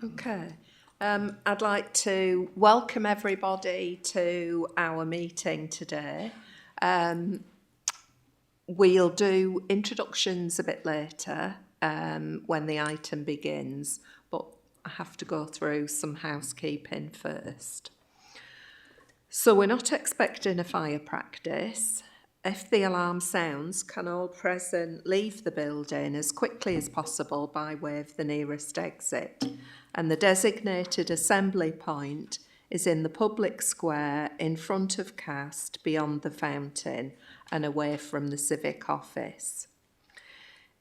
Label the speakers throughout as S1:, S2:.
S1: Okay. I'd like to welcome everybody to our meeting today. We'll do introductions a bit later when the item begins, but I have to go through some housekeeping first. So we're not expecting a fire practice. If the alarm sounds, can all present leave the building as quickly as possible by way of the nearest exit? And the designated assembly point is in the public square in front of Cast, beyond the fountain and away from the civic office.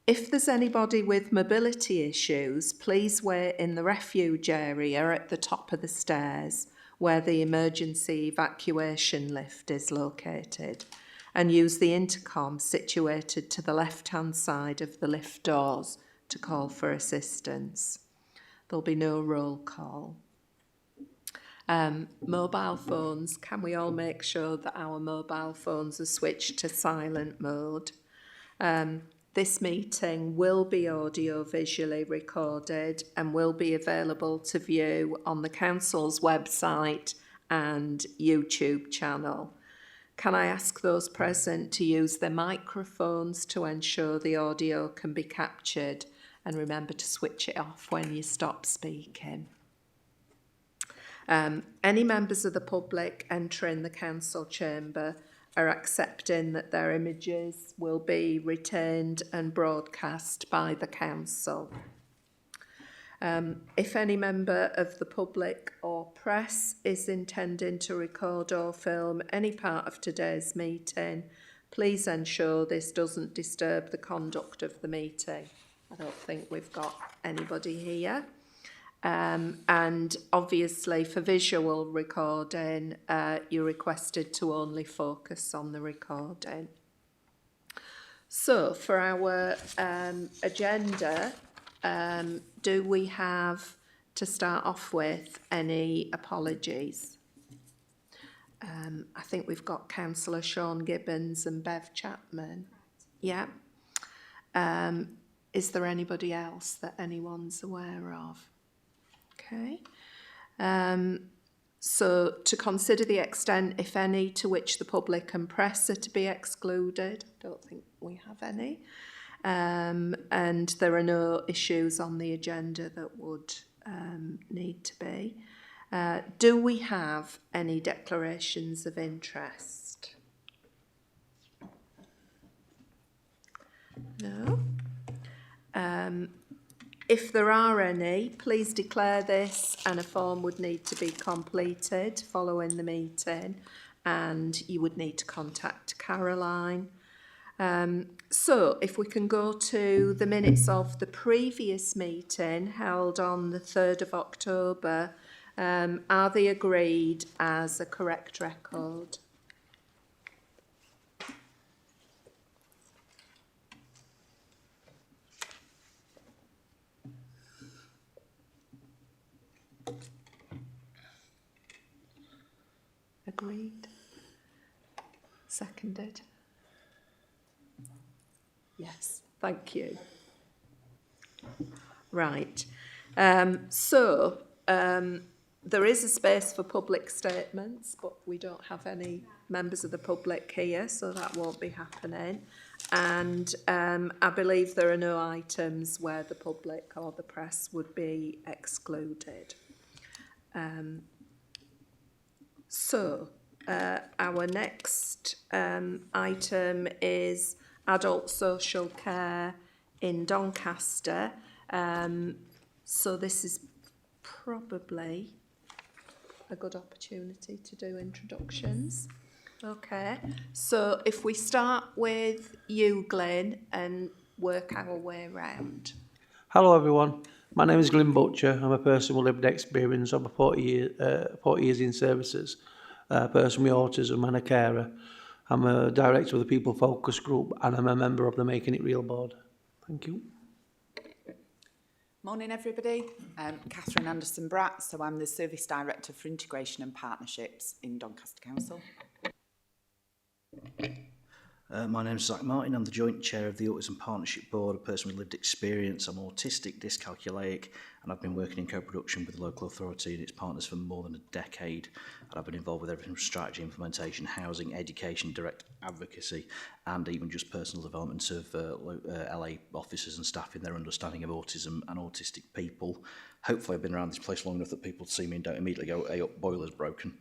S1: If there's anybody with mobility issues, please wait in the refuge area at the top of the stairs where the emergency evacuation lift is located, and use the intercom situated to the left-hand side of the lift doors to call for assistance. There'll be no roll call. Mobile phones, can we all make sure that our mobile phones are switched to silent mode? This meeting will be audio-visually recorded and will be available to view on the Council's website and YouTube channel. Can I ask those present to use their microphones to ensure the audio can be captured, and remember to switch it off when you stop speaking. Any members of the public entering the council chamber are accepting that their images will be retained and broadcast by the council. If any member of the public or press is intending to record or film any part of today's meeting, please ensure this doesn't disturb the conduct of the meeting. I don't think we've got anybody here. And obviously for visual recording, you're requested to only focus on the recording. So for our agenda, do we have, to start off with, any apologies? I think we've got Councillor Sean Gibbons and Bev Chapman. Yeah. Is there anybody else that anyone's aware of? Okay. So to consider the extent, if any, to which the public and press are to be excluded. I don't think we have any. And there are no issues on the agenda that would need to be. Do we have any declarations of interest? No. If there are any, please declare this, and a form would need to be completed following the meeting, and you would need to contact Caroline. So if we can go to the minutes of the previous meeting held on the 3rd of October, are they agreed as a correct record? Agreed. Seconded. Yes, thank you. Right. So there is a space for public statements, but we don't have any members of the public here, so that won't be happening. And I believe there are no items where the public or the press would be excluded. So our next item is adult social care in Doncaster. So this is probably a good opportunity to do introductions. Okay, so if we start with you, Glenn, and work our way around.
S2: Hello everyone, my name is Glyn Butcher. I'm a person with lived experience over 40 years in services, a person with autism and a carer. I'm a director of the People Focus Group and I'm a member of the Making It Real board. Thank you.
S3: Morning everybody, Catherine Anderson-Bratt, so I'm the Service Director for Integration and Partnerships in Doncaster Council.
S4: My name is Zach Martin. I'm the Joint Chair of the Autism Partnership Board, a person with lived experience. I'm autistic, dyscalculic, and I've been working in co-production with the local authority and its partners for more than a decade, and I've been involved with everything from strategy, implementation, housing, education, direct advocacy, and even just personal development of LA officers and staff in their understanding of autism and autistic people. Hopefully I've been around this place long enough that people see me and don't immediately go, hey, up, boiler's broken,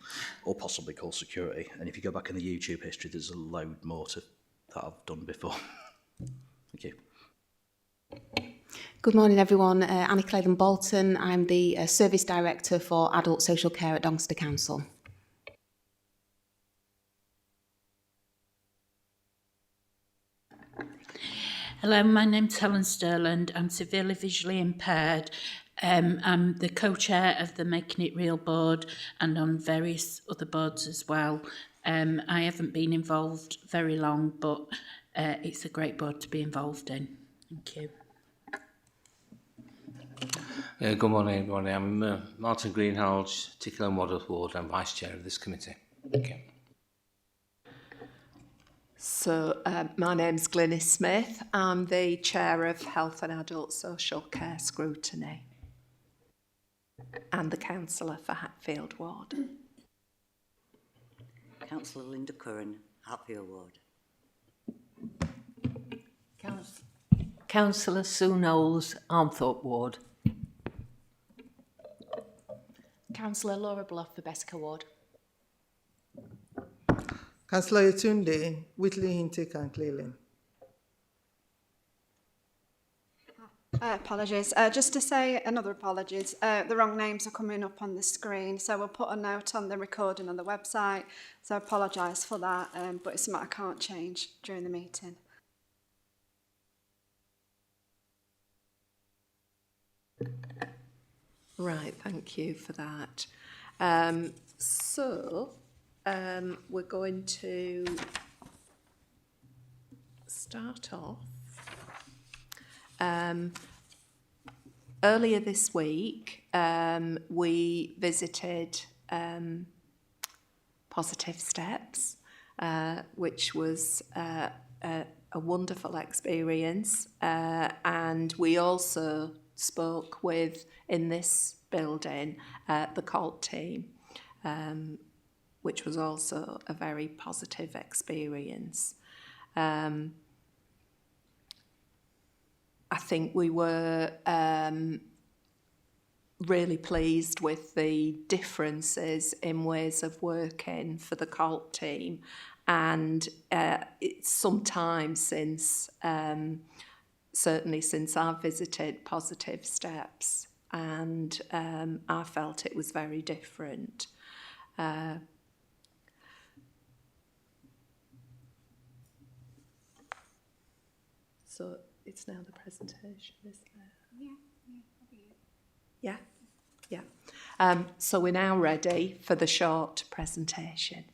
S4: or possibly call security. And if you go back in the YouTube history, there's a load more that I've done before. Thank you.
S5: Good morning, everyone. Annie Clayton Bolton. I'm the Service Director for Adult Social Care at Doncaster Council.
S6: Hello, my name's Helen Sterland. I'm severely visually impaired. I'm the co-chair of the Making It Real board and on various other boards as well. I haven't been involved very long, but it's a great board to be involved in. Thank you.
S7: Good morning, everybody. I'm Martin Greenhalgh, Tickle and Waddles Ward. I'm Vice Chair of this committee. Thank you.
S1: So, my name's Glynis Smith. I'm the Chair of Health and Adult Social Care Scrutiny and the Councillor for Hatfield Ward.
S8: Councillor Linda Curran, Hatfield Ward.
S9: Councillor Sue Knowles, Armthorpe Ward.
S5: Councillor Laura Bluff for Besica Ward.
S10: Councillor Yetunde, Whitley, Hintic and Cleland.
S11: Apologies. Just to say another apologies. The wrong names are coming up on the screen, so we'll put a note on the recording on the website. So I apologise for that, but it's something I can't change during the meeting.
S1: Right, thank you for that. We're going to start off. Earlier this week, we visited Positive Steps, which was a wonderful experience, and we also spoke with, in this building, the CALT team, which was also a very positive experience. I think we were really pleased with the differences in ways of working for the CALT team, and it's some time since, certainly since I've visited Positive Steps, and I felt it was very different. So it's now the presentation, isn't it? Yeah. So we're now ready for the short presentation.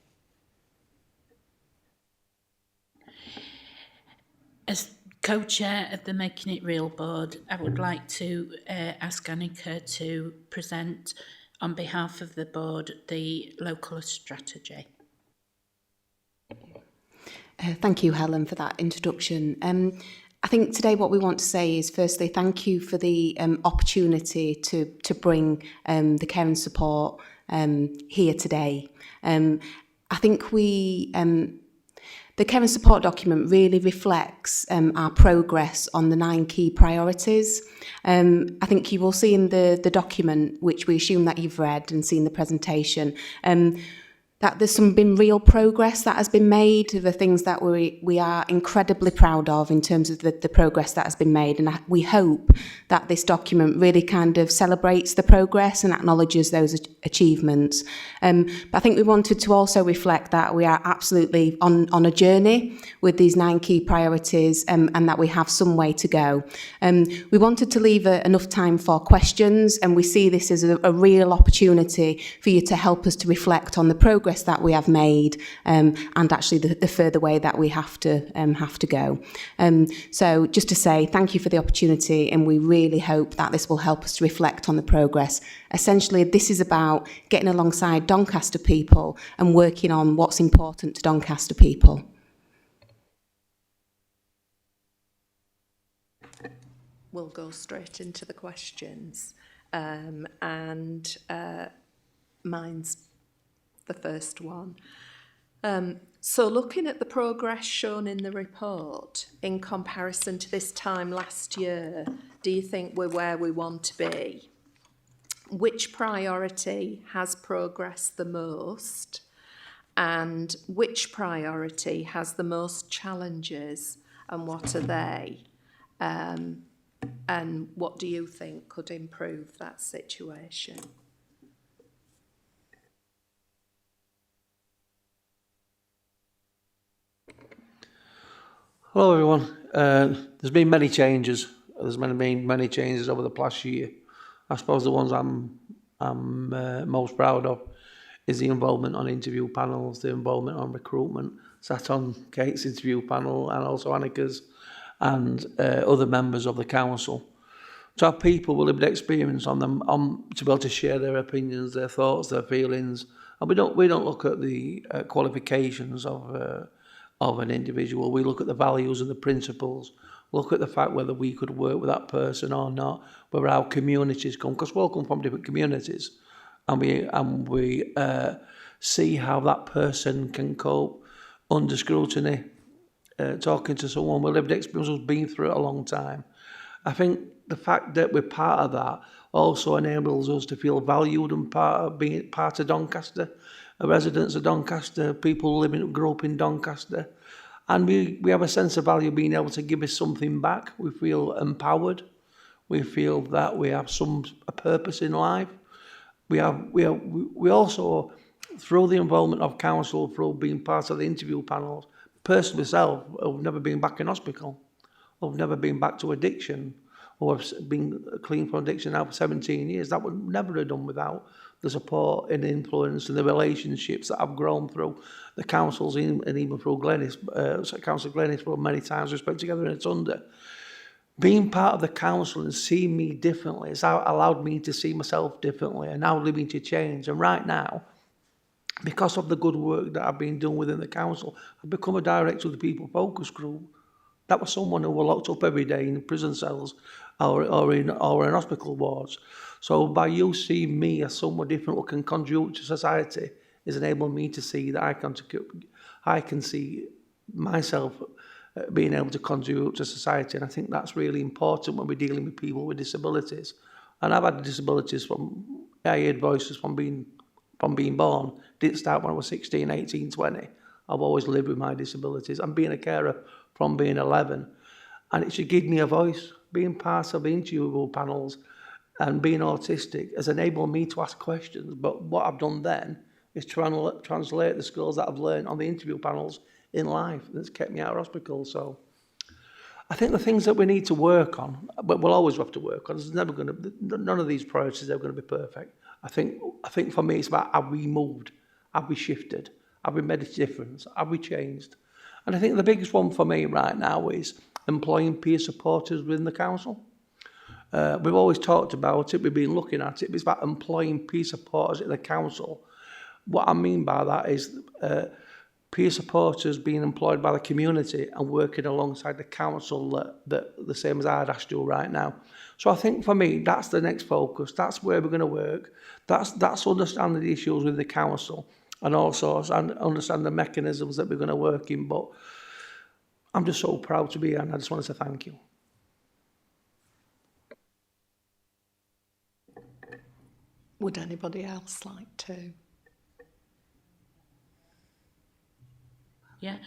S6: As co-chair of the Making It Real board, I would like to ask Annika to present on behalf of the board the local strategy.
S5: Thank you, Helen, for that introduction. I think today what we want to say is, firstly, thank you for the opportunity to bring the care and support here today. I think the care and support document really reflects our progress on the 9 key priorities. I think you will see in the document, which we assume that you've read and seen the presentation, that there's been real progress that has been made, the things that we are incredibly proud of in terms of the progress that has been made. And we hope that this document really kind of celebrates the progress and acknowledges those achievements. But I think we wanted to also reflect that we are absolutely on a journey with these 9 key priorities, and that we have some way to go. We wanted to leave enough time for questions, and we see this as a real opportunity for you to help us to reflect on the progress that we have made, and actually the further way that we have to go. So just to say thank you for the opportunity, and we really hope that this will help us to reflect on the progress. Essentially, this is about getting alongside Doncaster people and working on what's important to Doncaster people.
S1: We'll go straight into the questions. and mine's the first one. So looking at the progress shown in the report in comparison to this time last year, do you think we're where we want to be? Which priority has progressed the most? And which priority has the most challenges, and what are they? And what do you think could improve that situation?
S2: Hello everyone. There's been many changes. There's been many changes over the past year. I suppose the ones I'm most proud of is the involvement on interview panels, the involvement on recruitment. Sat on Kate's interview panel and also Annika's and other members of the council. To have people with lived experience on them, to be able to share their opinions, their thoughts, their feelings, and we don't look at the qualifications of an individual. We look at the values and the principles. Look at the fact whether we could work with that person or not, whether our communities come, because we all come from different communities, and we see how that person can cope under scrutiny. Talking to someone with lived experience who's been through it a long time. I think the fact that we're part of that also enables us to feel valued and being part of Doncaster, residents of Doncaster, people grow up in Doncaster. And we have a sense of value being able to give us something back. We feel empowered. We feel that we have a purpose in life. We also, through the involvement of council, through being part of the interview panels, personally myself, I've never been back in hospital. I've never been back to addiction, or I've been clean from addiction now for 17 years. That would never have done without the support and influence and the relationships that I've grown through the councils and even through Glenys, Council Glenys, for many times we spent together in a Sunday. Being part of the council and seeing me differently has allowed me to see myself differently and now living to change. And right now, because of the good work that I've been doing within the council, I've become a director of the People Focus Group. That was someone who was locked up every day in prison cells or in hospital wards. So by you seeing me as someone different who can contribute to society, has enabled me to see that I can see myself being able to contribute to society. And I think that's really important when we're dealing with people with disabilities. And I've had disabilities I heard voices from being born. Didn't start when I was 16, 18, 20. I've always lived with my disabilities. I'm being a carer from being 11. And it should give me a voice. Being part of the interview panels and being autistic has enabled me to ask questions. But what I've done then is translate the skills that I've learned on the interview panels in life. That's kept me out of hospital. So I think the things that we need to work on, but we'll always have to work on, there's never going to, none of these priorities are ever going to be perfect. I think for me it's about, have we moved? Have we shifted? Have we made a difference? Have we changed? And I think the biggest one for me right now is employing peer supporters within the council. We've always talked about it, we've been looking at it, but it's about employing peer supporters at the council. What I mean by that is peer supporters being employed by the community and working alongside the council the same as Ardash do right now. So I think for me, that's the next focus. That's where we're going to work. That's understanding the issues with the council and also understand the mechanisms that we're going to work in. But I'm just so proud to be here and I just want to say thank you.
S1: Would anybody else like to?
S6: Yeah.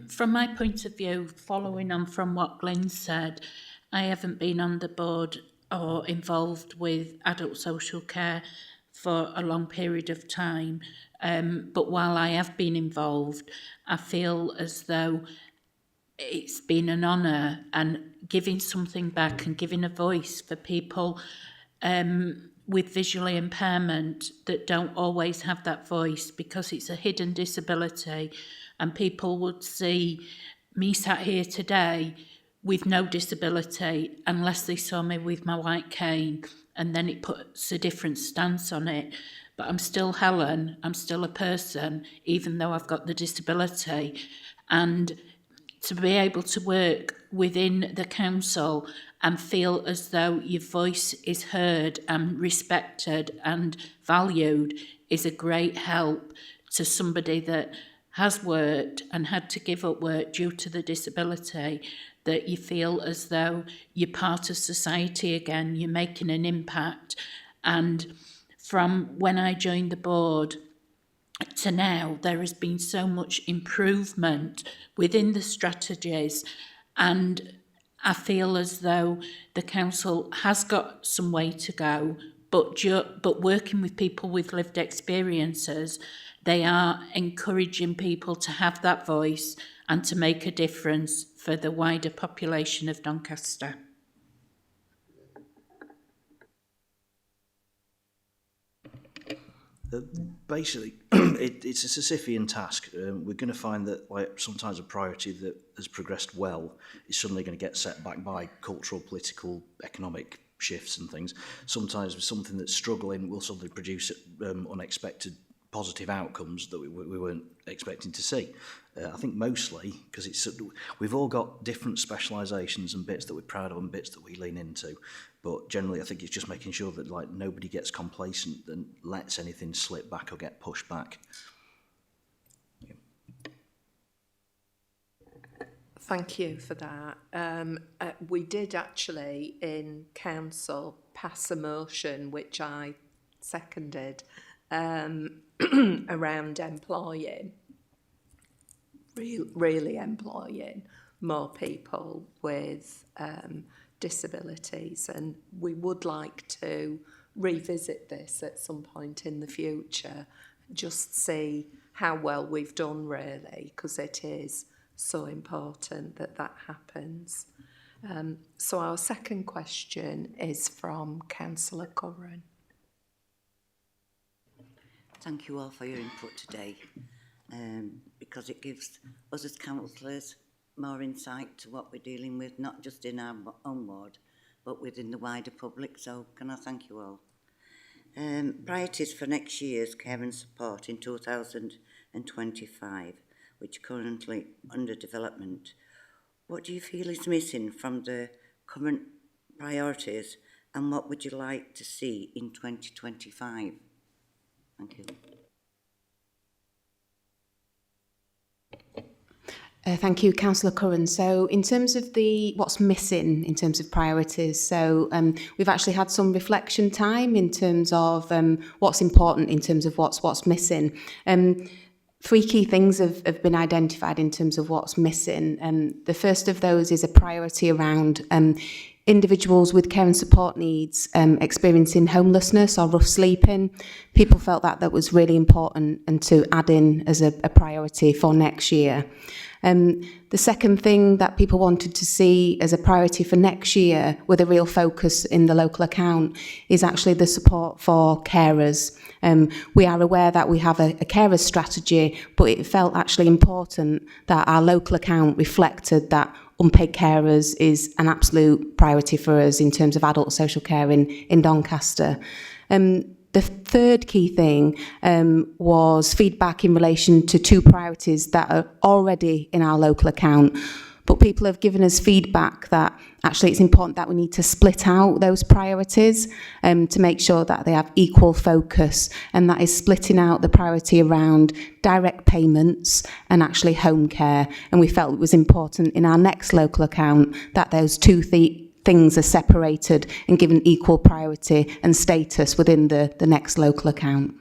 S6: From my point of view, following on from what Glenn said, I haven't been on the board or involved with adult social care for a long period of time. But while I have been involved, I feel as though it's been an honour and giving something back and giving a voice for people with visual impairment that don't always have that voice because it's a hidden disability, and people would see me sat here today with no disability unless they saw me with my white cane, and then it puts a different stance on it. But I'm still Helen, I'm still a person, even though I've got the disability. And to be able to work within the council and feel as though your voice is heard and respected and valued is a great help to somebody that has worked and had to give up work due to the disability, that you feel as though you're part of society again, you're making an impact. And from when I joined the board to now, there has been so much improvement within the strategies, and I feel as though the council has got some way to go, but working with people with lived experiences, they are encouraging people to have that voice and to make a difference for the wider population of Doncaster.
S4: Basically, it's a Sisyphean task. We're going to find that sometimes a priority that has progressed well is suddenly going to get set back by cultural, political, economic shifts and things. Sometimes something that's struggling will suddenly produce unexpected positive outcomes that we weren't expecting to see. I think mostly because we've all got different specialisations and bits that we're proud of and bits that we lean into. But generally, I think it's just making sure that nobody gets complacent and lets anything slip back or get pushed back.
S1: Thank you for that. We did actually in council pass a motion, which I seconded, around employing, really employing more people with disabilities, and we would like to revisit this at some point in the future, just see how well we've done really, because it is so important that that happens. So our second question is from Councillor Curran.
S8: Thank you all for your input today, because it gives us as councillors more insight to what we're dealing with, not just in our own ward, but within the wider public. So can I thank you all? Priorities for next year's care and support in 2025, which are currently under development. What do you feel is missing from the current priorities, and what would you like to see in 2025? Thank you.
S5: Thank you, Councillor Curran. So in terms of what's missing in terms of priorities, so we've actually had some reflection time in terms of what's important in terms of what's missing. Three key things have been identified in terms of what's missing. The first of those is a priority around individuals with care and support needs experiencing homelessness or rough sleeping. People felt that was really important and to add in as a priority for next year. The second thing that people wanted to see as a priority for next year, with a real focus in the local account, is actually the support for carers. We are aware that we have a carers strategy, but it felt actually important that our local account reflected that unpaid carers is an absolute priority for us in terms of adult social care in Doncaster. The third key thing was feedback in relation to two priorities that are already in our local account, but people have given us feedback that actually it's important that we need to split out those priorities to make sure that they have equal focus, and that is splitting out the priority around direct payments and actually home care. And we felt it was important in our next local account that those two things are separated and given equal priority and status within the next local account.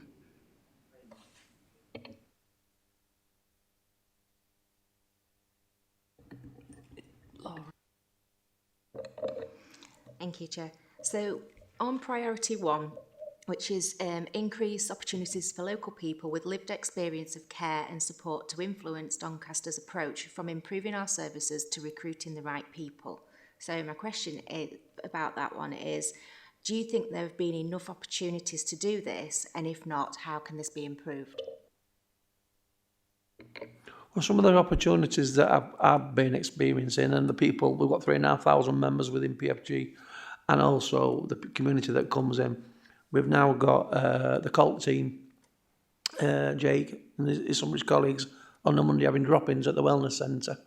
S12: Thank you, Chair. So on priority one, which is increase opportunities for local people with lived experience of care and support to influence Doncaster's approach from improving our services to recruiting the right people. So my question about that one is, do you think there have been enough opportunities to do this? And if not, how can this be improved?
S2: Well, some of the opportunities that I've been experiencing, and the people, we've got 3,500 members within PFG, and also the community that comes in. We've now got the cult team, Jake and some of his colleagues, on a Monday having drop-ins at the wellness centre,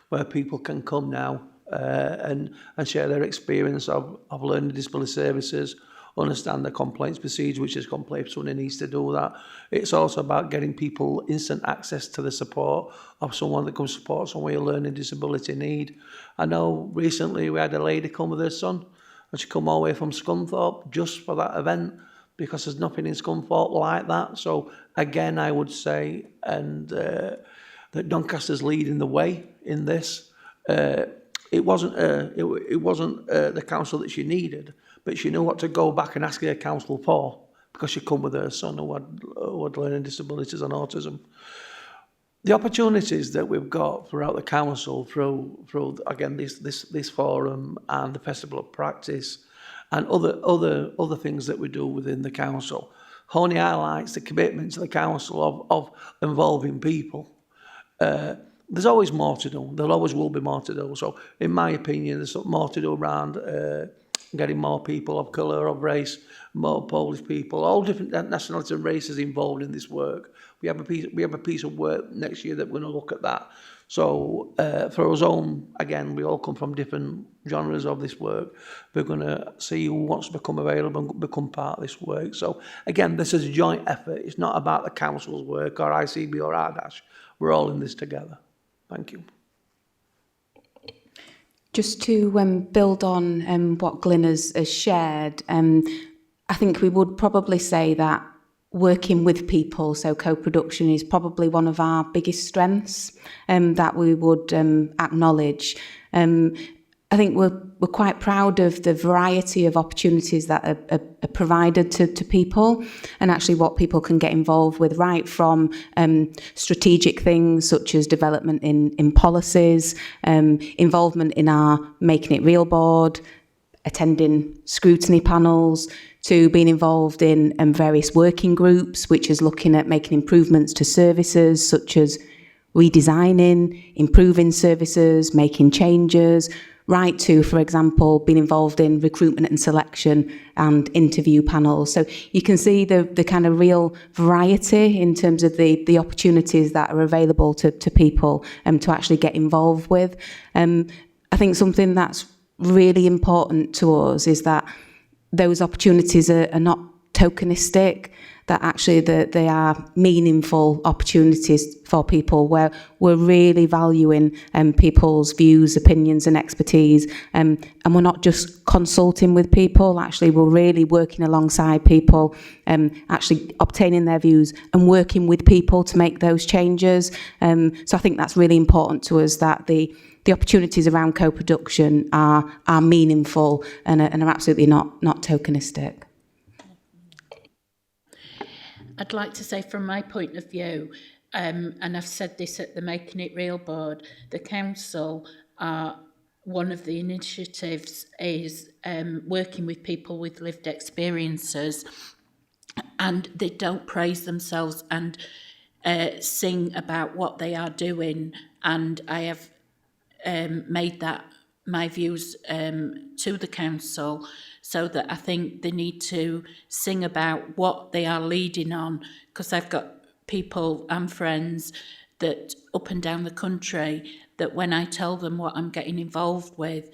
S2: where people can come now and share their experience of learning disability services, understand the complaints procedure, which is complex, someone needs to do that. It's also about getting people instant access to the support of someone that can support someone with a learning disability need. I know recently we had a lady come with her son, and she come all the way from Scunthorpe just for that event, because there's nothing in Scunthorpe like that. So again, I would say, and that Doncaster's leading the way in this. It wasn't the council that she needed, but she knew what to go back and ask her council for, because she come with her son who had learning disabilities and autism. The opportunities that we've got throughout the council through again this forum and the Festival of Practice and other things that we do within the council only highlights the commitment to the council of involving people. There's always more to do. There always will be more to do. So, in my opinion, there's more to do around getting more people of colour, of race, more Polish people, all different nationalities and races involved in this work. We have a piece of work next year that we're going to look at that. So, for us all, again, we all come from different genres of this work. We're going to see who wants to become available and become part of this work. So, again, this is a joint effort. It's not about the council's work or ICB or RDASH. We're all in this together. Thank you.
S5: Just to build on what Glyn has shared, I think we would probably say that working with people, so co-production, is probably one of our biggest strengths that we would acknowledge. I think we're quite proud of the variety of opportunities that are provided to people, and actually what people can get involved with, right from strategic things such as development in policies, involvement in our Making It Real board, attending scrutiny panels, to being involved in various working groups, which is looking at making improvements to services such as redesigning, improving services, making changes, right to, for example, being involved in recruitment and selection and interview panels. So you can see the kind of real variety in terms of the opportunities that are available to people to actually get involved with. I think something that's really important to us is that those opportunities are not tokenistic, that actually they are meaningful opportunities for people where we're really valuing people's views, opinions and expertise. And we're not just consulting with people, actually we're really working alongside people, actually obtaining their views and working with people to make those changes. So I think that's really important to us, that the opportunities around co-production are meaningful and are absolutely not tokenistic.
S6: I'd like to say from my point of view, and I've said this at the Making It Real board, the council one of the initiatives is working with people with lived experiences, and they don't praise themselves and sing about what they are doing, and I have made that my views to the council, so that I think they need to sing about what they are leading on, because I've got people and friends that up and down the country that when I tell them what I'm getting involved with,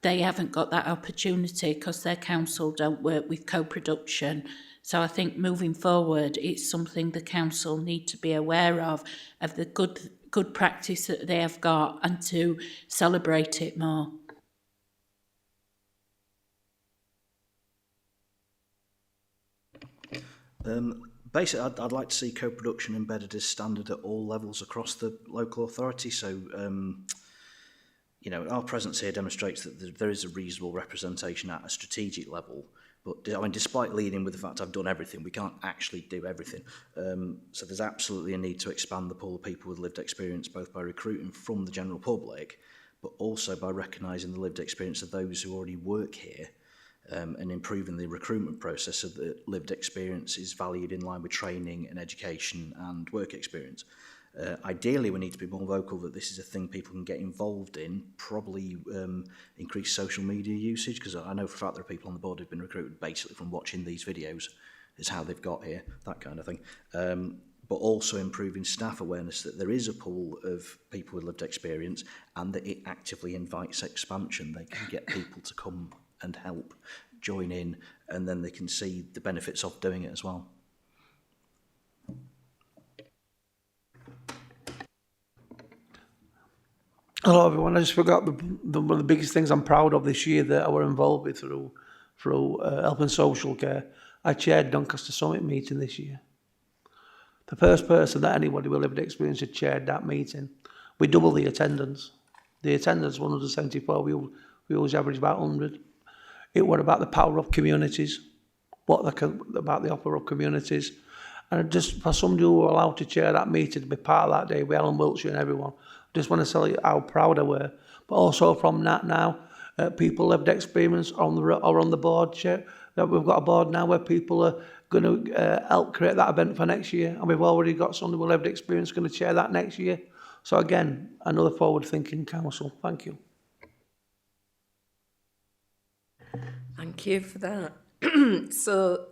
S6: they haven't got that opportunity because their council don't work with co-production. So I think moving forward, it's something the council need to be aware of the good practice that they have got, and to celebrate it more.
S4: Basically, I'd like to see co-production embedded as standard at all levels across the local authority. So, you know, our presence here demonstrates that there is a reasonable representation at a strategic level. But I mean, despite leading with the fact I've done everything, we can't actually do everything. So there's absolutely a need to expand the pool of people with lived experience, both by recruiting from the general public, but also by recognising the lived experience of those who already work here, and improving the recruitment process so that lived experience is valued in line with training and education and work experience. Ideally, we need to be more vocal that this is a thing people can get involved in, probably increase social media usage, because I know for a fact there are people on the board who've been recruited basically from watching these videos, is how they've got here, that kind of thing. but also improving staff awareness that there is a pool of people with lived experience and that it actively invites expansion. They can get people to come and help, join in, and then they can see the benefits of doing it as well.
S2: Hello everyone, I just forgot one of the biggest things I'm proud of this year that I were involved with through Health and Social Care. I chaired Doncaster Summit meeting this year. The first person that anybody with lived experience had chaired that meeting. We doubled the attendance. The attendance 174, we always average about 100. It was about the power of communities, about the offer of communities. And just for somebody who were allowed to chair that meeting, to be part of that day with Alan Wiltshire and everyone, I just want to tell you how proud I were. But also from that now, people lived experience are on the board. That we've got a board now where people are going to help create that event for next year, and we've already got somebody with lived experience going to chair that next year. So again, another forward-thinking council. Thank you.
S1: Thank you for that. So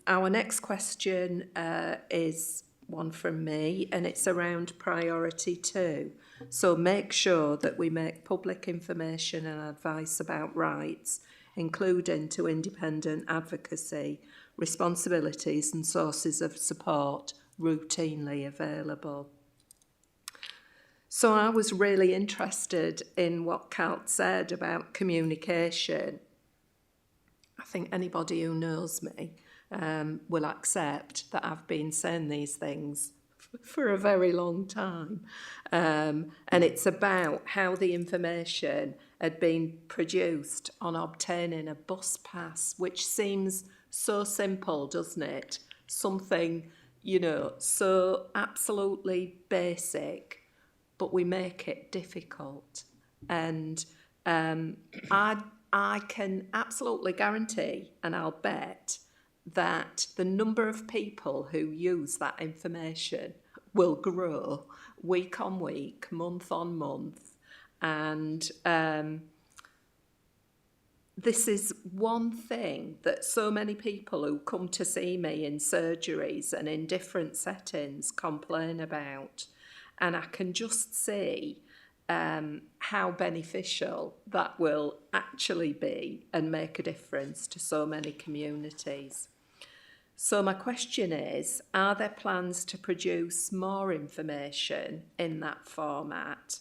S1: our next question is one from me, and it's around priority 2. So make sure that we make public information and advice about rights, including to independent advocacy, responsibilities and sources of support, routinely available. So I was really interested in what Kat said about communication. I think anybody who knows me will accept that I've been saying these things for a very long time. And it's about how the information had been produced on obtaining a bus pass, which seems so simple, doesn't it? Something, you know, so absolutely basic, but we make it difficult. And I can absolutely guarantee, and I'll bet, that the number of people who use that information will grow week on week, month on month. And this is one thing that so many people who come to see me in surgeries and in different settings complain about. And I can just see how beneficial that will actually be and make a difference to so many communities. So my question is, are there plans to produce more information in that format?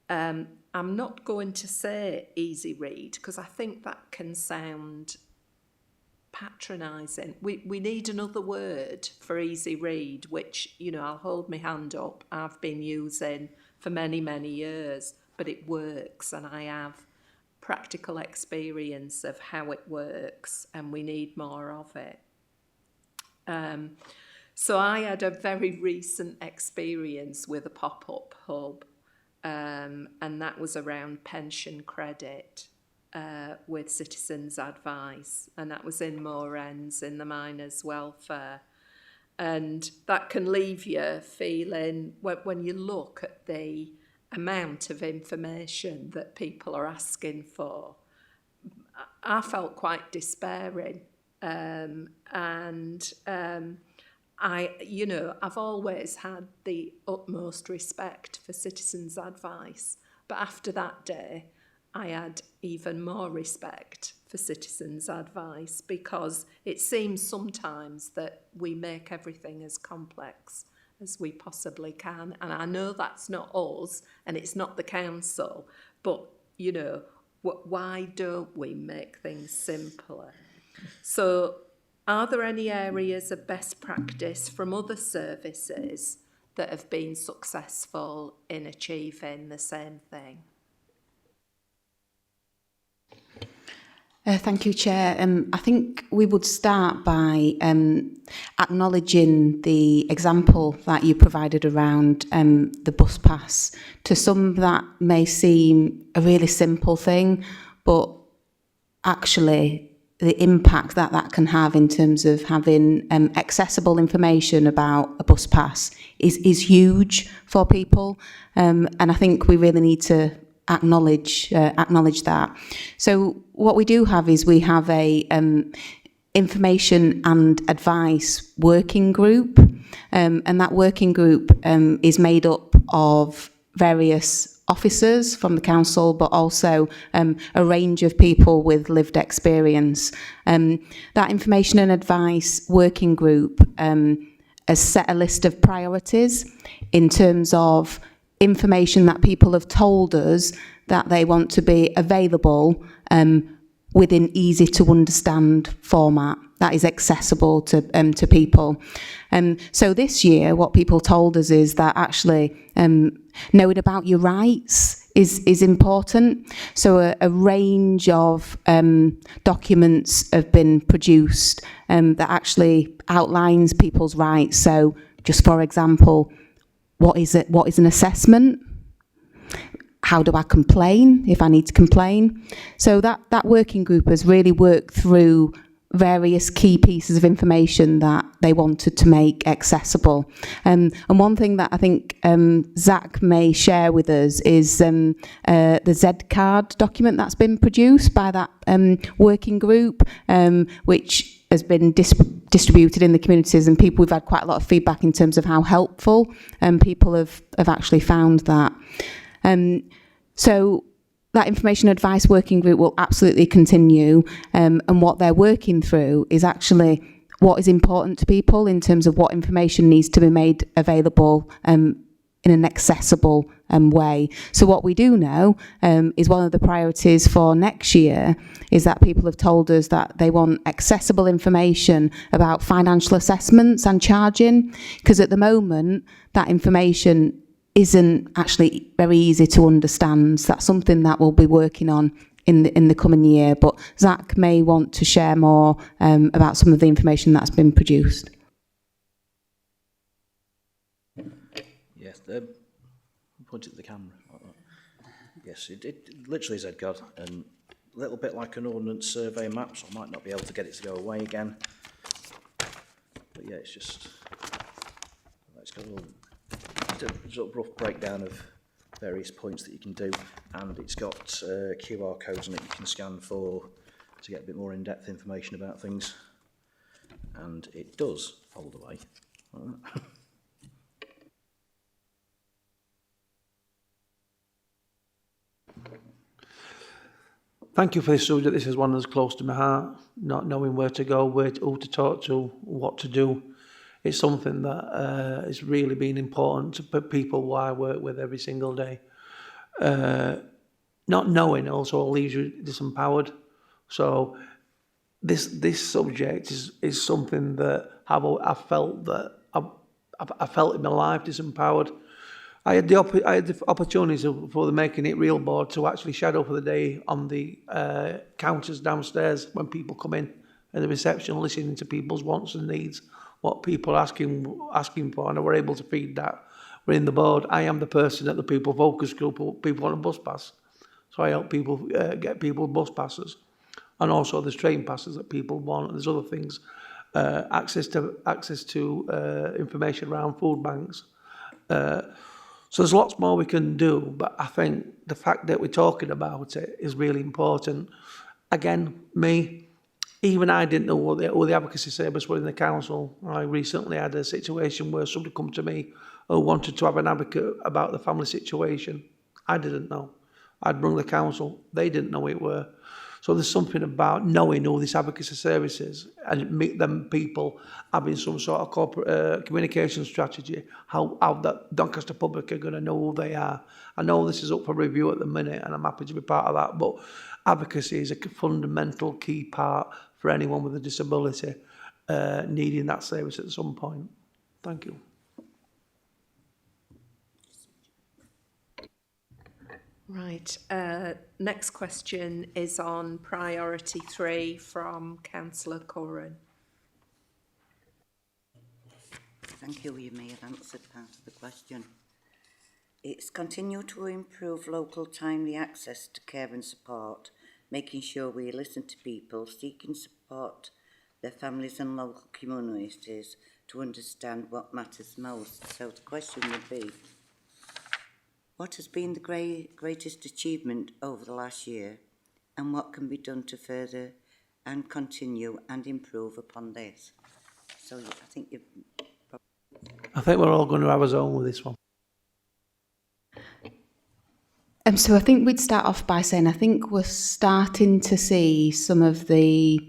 S1: I'm not going to say easy read because I think that can sound patronising. We need another word for easy read, which, you know, I'll hold my hand up, I've been using for many, many years, but it works and I have practical experience of how it works and we need more of it. So I had a very recent experience with a pop-up hub, and that was around pension credit with Citizens Advice, and that was in Moorends in the miners' welfare. And that can leave you feeling, when you look at the amount of information that people are asking for, I felt quite despairing. I've always had the utmost respect for Citizens Advice, but after that day, I had even more respect for Citizens Advice because it seems sometimes that we make everything as complex as we possibly can. And I know that's not us and it's not the council, but, you know, why don't we make things simpler? So are there any areas of best practice from other services that have been successful in achieving the same thing?
S5: Thank you, Chair. I think we would start by acknowledging the example that you provided around the bus pass. To some, that may seem a really simple thing, but actually the impact that that can have in terms of having accessible information about a bus pass is huge for people. And I think we really need to acknowledge that. So what we do have is we have a information and advice working group, And that working group is made up of various officers from the council, but also a range of people with lived experience. That information and advice working group has set a list of priorities in terms of information that people have told us that they want to be available within easy to understand format that is accessible to people. So this year, what people told us is that actually knowing about your rights is important. So a range of documents have been produced that actually outlines people's rights. So just for example, what is an assessment? How do I complain if I need to complain? So that working group has really worked through various key pieces of information that they wanted to make accessible. And one thing that I think Zach may share with us is the Z card document that's been produced by that working group, which has been distributed in the communities, and we've had quite a lot of feedback in terms of how helpful people have actually found that. So that information advice working group will absolutely continue, and what they're working through is actually what is important to people in terms of what information needs to be made available in an accessible way. So what we do know is one of the priorities for next year is that people have told us that they want accessible information about financial assessments and charging, because at the moment that information isn't actually very easy to understand. So that's something that we'll be working on in the coming year. But Zach may want to share more about some of the information that's been produced.
S4: Yes, point it at the camera. Yes, it literally is Edgard, and a little bit like an ordnance survey map, so I might not be able to get it to go away again. But yeah, it's just, it's got a little sort of rough breakdown of various points that you can do, and it's got QR codes on it you can scan for to get a bit more in-depth information about things, and it does fold away.
S2: Thank you for this subject. This is one that's close to my heart, not knowing where to go, who to talk to, what to do. It's something that has really been important to people who I work with every single day. Not knowing also leaves you disempowered. So this subject is something that I felt in my life disempowered. I had the opportunity for the Making It Real board to actually shadow for the day on the counters downstairs when people come in and the reception, listening to people's wants and needs, what people are asking for, and we're able to feed that within the board. I am the person at the people focus group, people on a bus pass. So I help people get people bus passes. And also there's train passes that people want, and there's other things, access to information around food banks. So there's lots more we can do, but I think the fact that we're talking about it is really important. Again, even I didn't know what the advocacy service were in the council. I recently had a situation where somebody come to me who wanted to have an advocate about the family situation. I didn't know. I'd rung the council. They didn't know it were. So there's something about knowing all these advocacy services and meet them people having some sort of corporate communication strategy, how that Doncaster public are going to know who they are. I know this is up for review at the minute, and I'm happy to be part of that, but advocacy is a fundamental key part for anyone with a disability needing that service at some point. Thank you.
S1: Right, next question is on priority 3 from Councillor Curran.
S8: Thank you. You may have answered part of the question. It's continue to improve local timely access to care and support, making sure we listen to people seeking support, their families and local communities to understand what matters most. So the question would be, what has been the greatest achievement over the last year, and what can be done to further and continue and improve upon this? So I think you've...
S2: I think we're all going to have a zone with this one.
S5: So I think we'd start off by saying I think we're starting to see some of the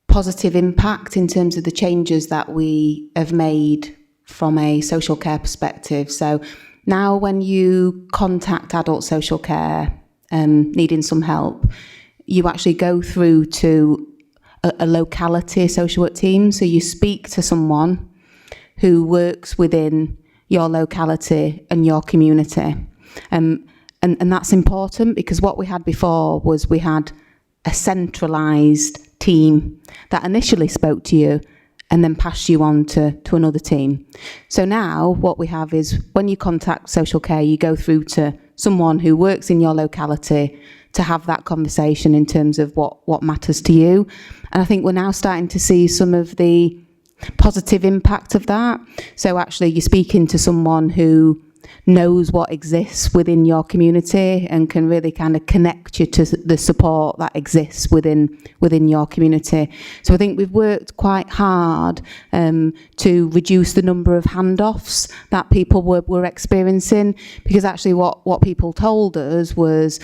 S5: positive impact in terms of the changes that we have made from a social care perspective. So now when you contact adult social care needing some help, you actually go through to a locality social work team. So you speak to someone who works within your locality and your community. And that's important, because what we had before was we had a centralised team that initially spoke to you and then passed you on to another team. So now what we have is when you contact social care, you go through to someone who works in your locality to have that conversation in terms of what matters to you. And I think we're now starting to see some of the positive impact of that. So actually you're speaking to someone who knows what exists within your community and can really kind of connect you to the support that exists within your community. So I think we've worked quite hard to reduce the number of handoffs that people were experiencing, because actually what people told us was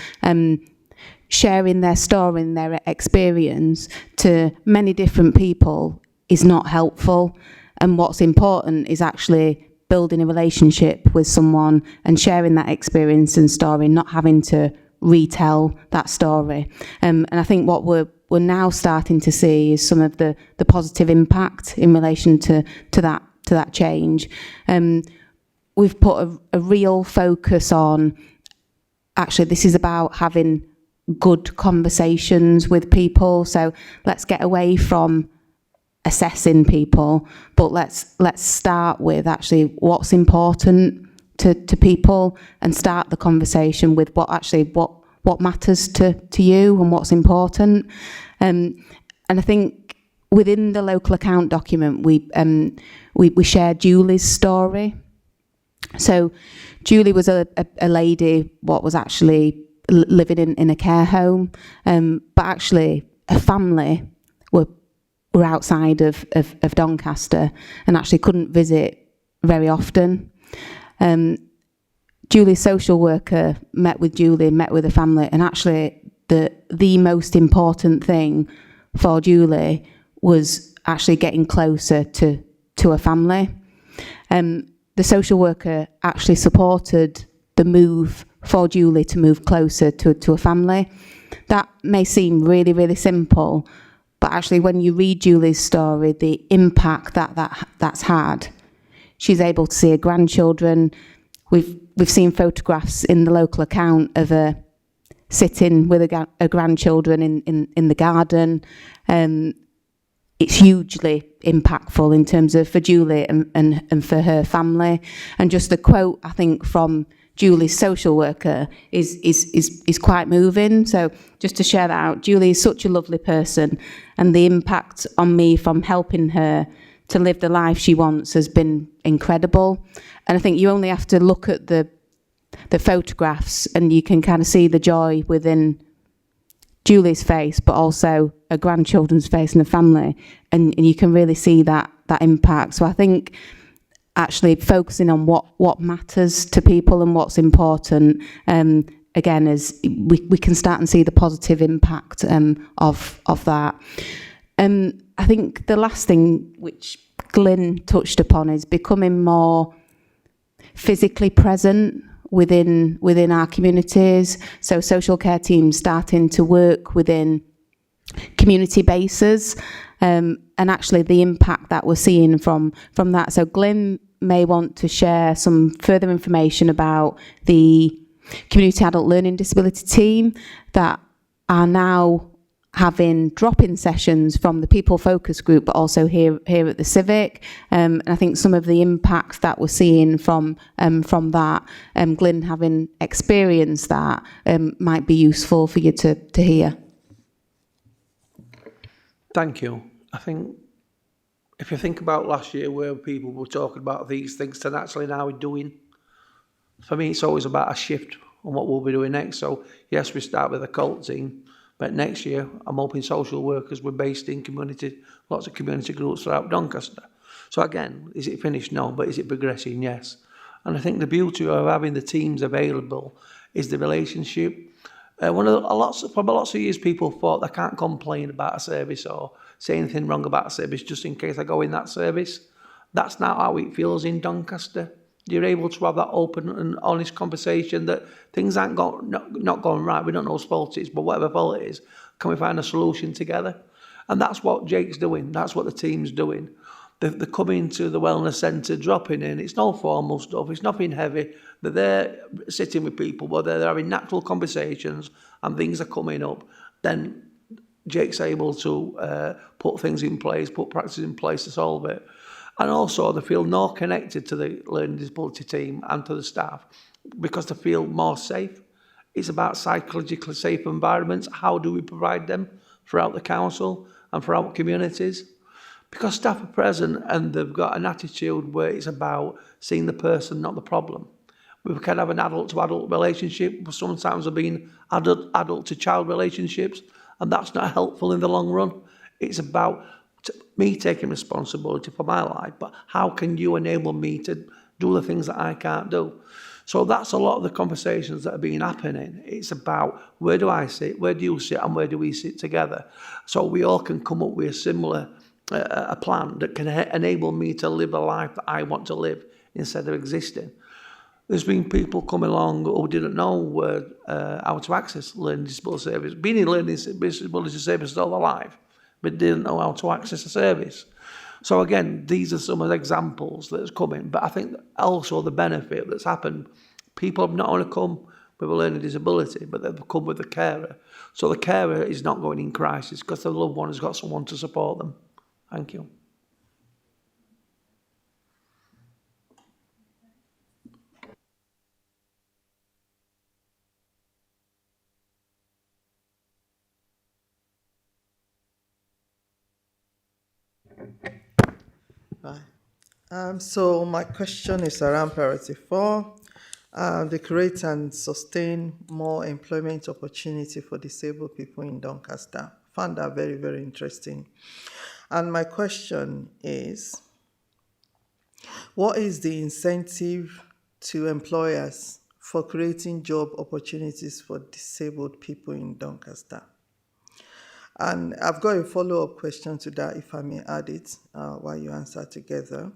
S5: sharing their story and their experience to many different people is not helpful. And what's important is actually building a relationship with someone and sharing that experience and story, not having to retell that story. And I think what we're now starting to see is some of the positive impact in relation to that change. We've put a real focus on, actually this is about having good conversations with people. So let's get away from assessing people, but let's start with actually what's important to people and start the conversation with what matters to you and what's important. And I think within the local account document we shared Julie's story. So Julie was a lady what was actually living in a care home, but actually a family were outside of Doncaster and actually couldn't visit very often. Julie's social worker met with Julie, met with the family, and actually the most important thing for Julie was actually getting closer to a family. The social worker actually supported the move for Julie to move closer to a family. That may seem really, really simple, but actually when you read Julie's story, the impact that's had, she's able to see her grandchildren. We've seen photographs in the local account of her sitting with her grandchildren in the garden. It's hugely impactful in terms of for Julie and for her family. And just the quote, I think, from Julie's social worker is quite moving. So just to share that out, Julie is such a lovely person, and the impact on me from helping her to live the life she wants has been incredible. And I think you only have to look at the photographs and you can kind of see the joy within Julie's face, but also her grandchildren's face and her family, and you can really see that impact. So I think actually focusing on what matters to people and what's important, again, is we can start and see the positive impact of that. I think the last thing which Glyn touched upon is becoming more physically present within our communities. So social care teams starting to work within community bases, and actually the impact that we're seeing from that. So Glyn may want to share some further information about the Community Adult Learning Disability team that are now having drop-in sessions from the People Focus Group, but also here at the Civic. And I think some of the impacts that we're seeing from that, Glyn having experienced that, might be useful for you to hear.
S2: Thank you. I think if you think about last year where people were talking about these things to actually now doing, for me it's always about a shift on what we'll be doing next. So yes, we start with a cult team, but next year I'm hoping social workers were based in lots of community groups throughout Doncaster. So again, is it finished? No, but is it progressing? Yes. And I think the beauty of having the teams available is the relationship. Lots of years people thought they can't complain about a service or say anything wrong about a service just in case I go in that service. That's not how it feels in Doncaster. You're able to have that open and honest conversation that things aren't not going right. We don't know whose fault it is, but whatever fault it is, can we find a solution together? And that's what Jake's doing. That's what the team's doing. They're coming to the wellness centre, dropping in. It's no formal stuff. It's nothing heavy. They're there sitting with people, but they're having natural conversations and things are coming up. Then Jake's able to put things in place, put practices in place to solve it. And also they feel more connected to the learning disability team and to the staff because they feel more safe. It's about psychologically safe environments. How do we provide them throughout the council and throughout communities? Because staff are present and they've got an attitude where it's about seeing the person, not the problem. We can have an adult-to-adult relationship, but sometimes there have been adult-to-child relationships, and that's not helpful in the long run. It's about me taking responsibility for my life, but how can you enable me to do the things that I can't do? So that's a lot of the conversations that have been happening. It's about where do I sit, where do you sit, and where do we sit together? So we all can come up with a similar a plan that can enable me to live the life that I want to live instead of existing. There's been people coming along who didn't know how to access learning disability service, been in learning disability service all their life, but didn't know how to access a service. So again, these are some of the examples that's coming, but I think also the benefit that's happened, people have not only come with a learning disability, but they've come with a carer. So the carer is not going in crisis because the loved one has got someone to support them. Thank you.
S10: Right. So my question is around priority 4. They create and sustain more employment opportunity for disabled people in Doncaster. Found that very, very interesting. And my question is, what is the incentive to employers for creating job opportunities for disabled people in Doncaster? And I've got a follow-up question to that, if I may add it, while you answer together.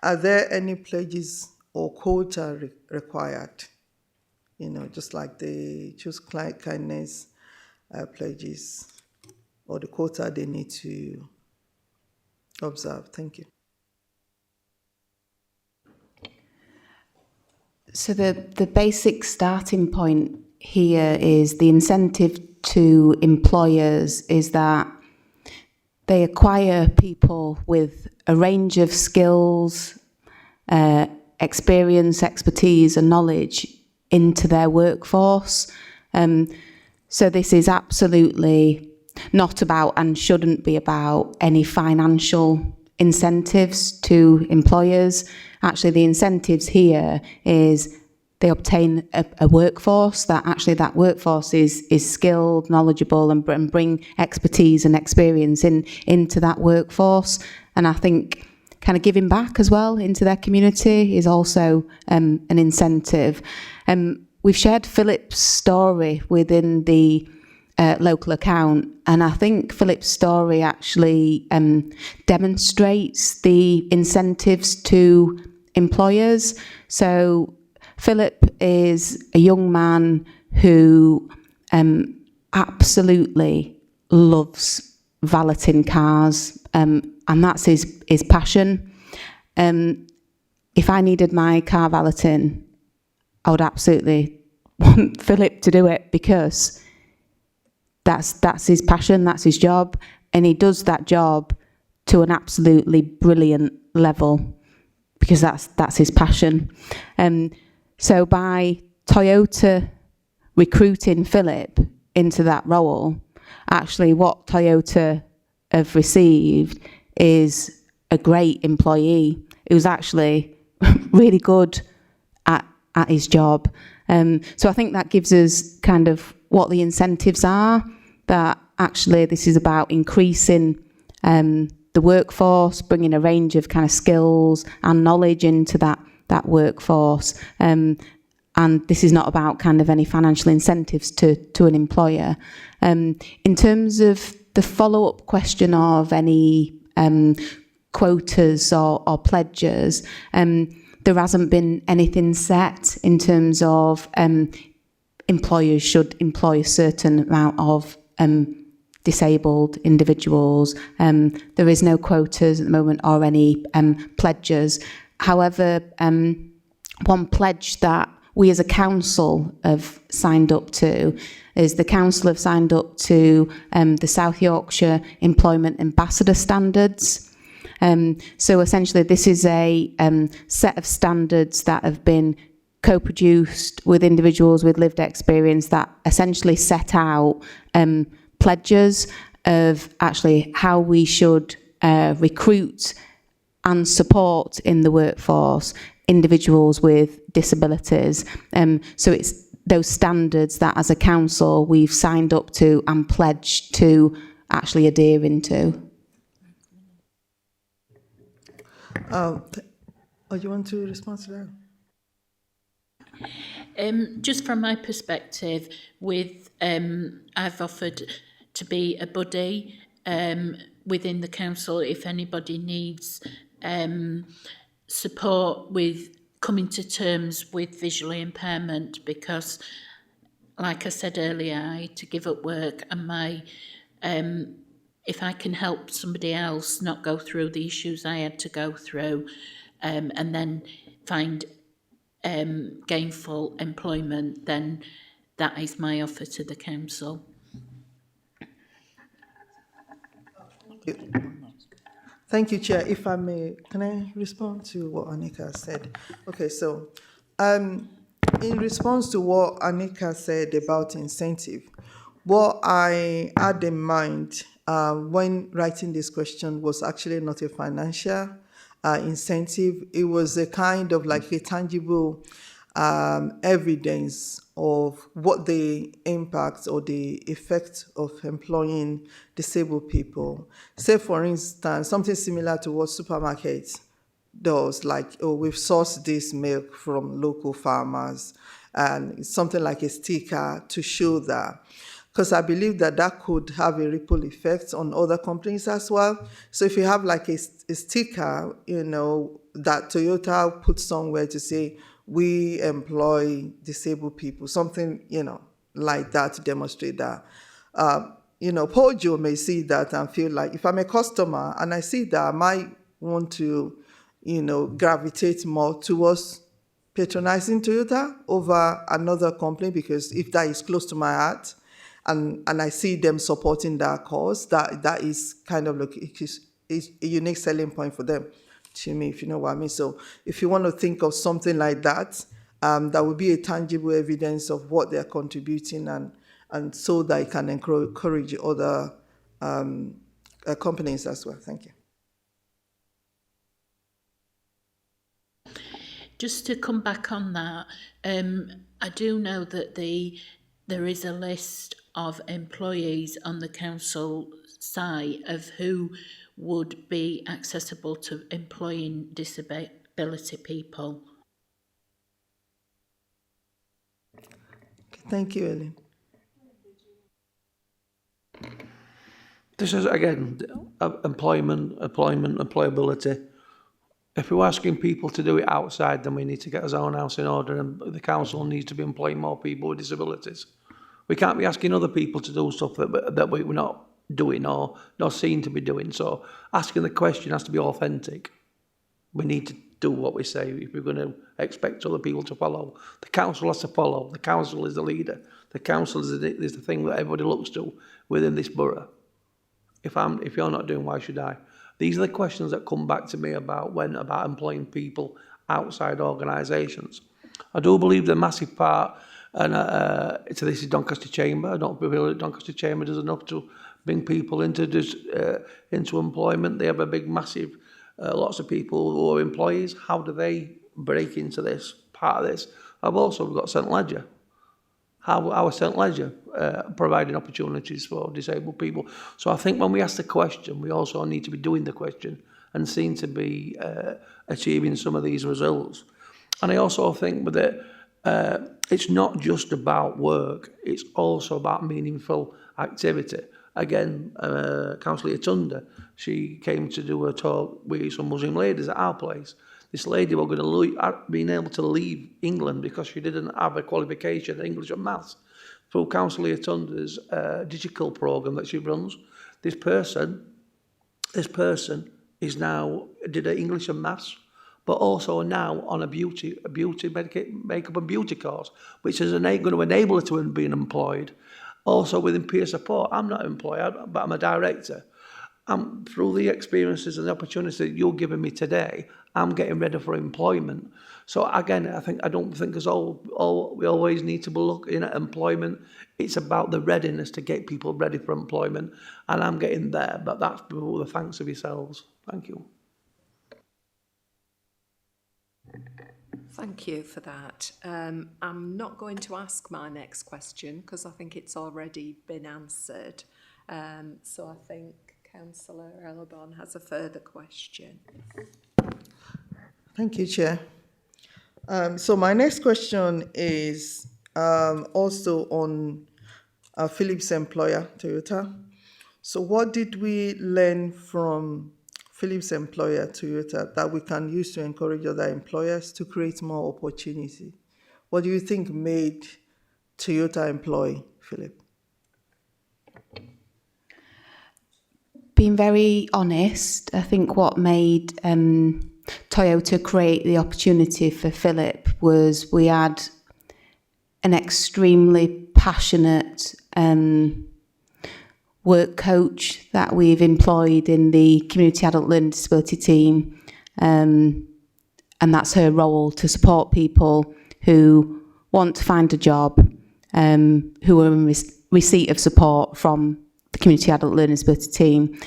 S10: Are there any pledges or quota required? You know, just like the Choose Kindness pledges, or the quota they need to observe. Thank you.
S5: So the basic starting point here is the incentive to employers is that they acquire people with a range of skills, experience, expertise and knowledge into their workforce. So this is absolutely not about and shouldn't be about any financial incentives to employers. Actually, the incentives here is they obtain a workforce that workforce is skilled, knowledgeable, and bring expertise and experience into that workforce. And I think kind of giving back as well into their community is also an incentive. We've shared Philip's story within the local account, and I think Philip's story actually demonstrates the incentives to employers. So Philip is a young man who absolutely loves valeting cars, and that's his passion. If I needed my car valeting, I would absolutely want Philip to do it because that's his passion, that's his job, and he does that job to an absolutely brilliant level because that's his passion. So by Toyota recruiting Philip into that role, actually what Toyota have received is a great employee who's actually really good at his job. So I think that gives us kind of what the incentives are, that actually this is about increasing the the workforce, bringing a range of kind of skills and knowledge into that workforce. And this is not about kind of any financial incentives to an employer. In terms of the follow-up question of any quotas or pledges, there hasn't been anything set in terms of employers should employ a certain amount of disabled individuals. There is no quotas at the moment or any pledges. However, one pledge that we as a council have signed up to is the council have signed up to the South Yorkshire Employment Ambassador Standards. So essentially this is a set of standards that have been co-produced with individuals with lived experience that essentially set out pledges of actually how we should recruit and support in the workforce individuals with disabilities. So it's those standards that as a council we've signed up to and pledged to actually adhering to.
S10: You want to respond to that?
S6: Just from my perspective, I've offered to be a buddy within the council if anybody needs support with coming to terms with visual impairment, because, like I said earlier, I had to give up work, and if I can help somebody else not go through the issues I had to go through, and then find gainful employment, then that is my offer to the council.
S10: Thank you, Chair. If I may, can I respond to what Anika said? Okay, so in response to what Anika said about incentive, what I had in mind when writing this question was actually not a financial incentive. It was a kind of like a tangible evidence of what the impact or the effect of employing disabled people. Say, for instance, something similar to what supermarkets does, like, oh, we've sourced this milk from local farmers, and it's something like a sticker to show that. Because I believe that that could have a ripple effect on other companies as well. So if you have like a sticker, you know, that Toyota puts somewhere to say, we employ disabled people, something, you know, like that to demonstrate that. You know, Paul Joe may see that and feel like, if I'm a customer and I see that, I might want to, you know, gravitate more towards patronizing Toyota over another company, because if that is close to my heart and I see them supporting that cause, that is kind of like it's a unique selling point for them, to me, if you know what I mean. So if you want to think of something like that, that would be a tangible evidence of what they're contributing, and so that it can encourage other companies as well. Thank you.
S6: Just to come back on that, I do know that there is a list of employees on the council side of who would be accessible to employing disability people.
S10: Thank you, Ellen.
S2: This is, again, employability. If we're asking people to do it outside, then we need to get our own house in order, and the council needs to be employing more people with disabilities. We can't be asking other people to do stuff that we're not doing or not seen to be doing. So asking the question has to be authentic. We need to do what we say if we're going to expect other people to follow. The council has to follow. The council is the leader. The council is the thing that everybody looks to within this borough. If you're not doing, why should I? These are the questions that come back to me about employing people outside organisations. I do believe the massive part, and so this is Doncaster Chamber. I don't feel that Doncaster Chamber does enough to bring people into employment. They have a big, massive, lots of people who are employees. How do they break into this part of this? I've also got St Ledger. our St Leger providing opportunities for disabled people. So I think when we ask the question, we also need to be doing the question and seem to be achieving some of these results. And I also think that it's not just about work, it's also about meaningful activity. Again, Councillor Tunda, she came to do a talk with some Muslim ladies at our place. This lady was going to being able to leave England because she didn't have a qualification in English and maths. Through Councillor Tunda's digital programme that she runs, this person is now did her English and maths, but also now on a makeup and beauty course, which is going to enable her to be employed. Also within peer support, I'm not employed, but I'm a director. Through the experiences and the opportunities that you're giving me today, I'm getting ready for employment. So again, I don't think it's all we always need to be looking at employment. It's about the readiness to get people ready for employment, and I'm getting there. But that's with the thanks of yourselves. Thank you.
S1: Thank you for that. I'm not going to ask my next question because I think it's already been answered. So I think Councillor Ellerborn has a further question.
S10: Thank you, Chair. So my next question is also on Philip's employer, Toyota. So what did we learn from Philip's employer, Toyota, that we can use to encourage other employers to create more opportunity? What do you think made Toyota employ Philip?
S5: Being very honest, I think what made Toyota create the opportunity for Philip was we had an extremely passionate work coach that we've employed in the Community Adult Learning Disability team, and that's her role, to support people who want to find a job, who are in receipt of support from the Community Adult Learning Disability team.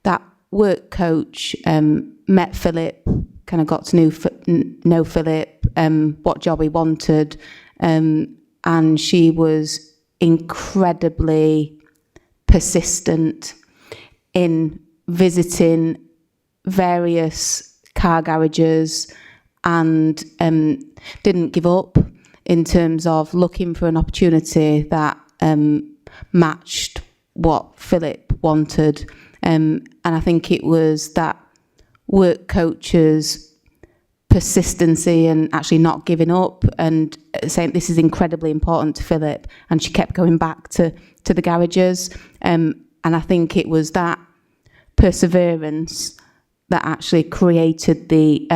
S5: That work coach met Philip, kind of got to know Philip, what job he wanted, and she was incredibly persistent in visiting various car garages and didn't give up in terms of looking for an opportunity that matched what Philip wanted. And I think it was that work coach's persistency and actually not giving up and saying this is incredibly important to Philip, and she kept going back to the garages, and I think it was that perseverance that actually created the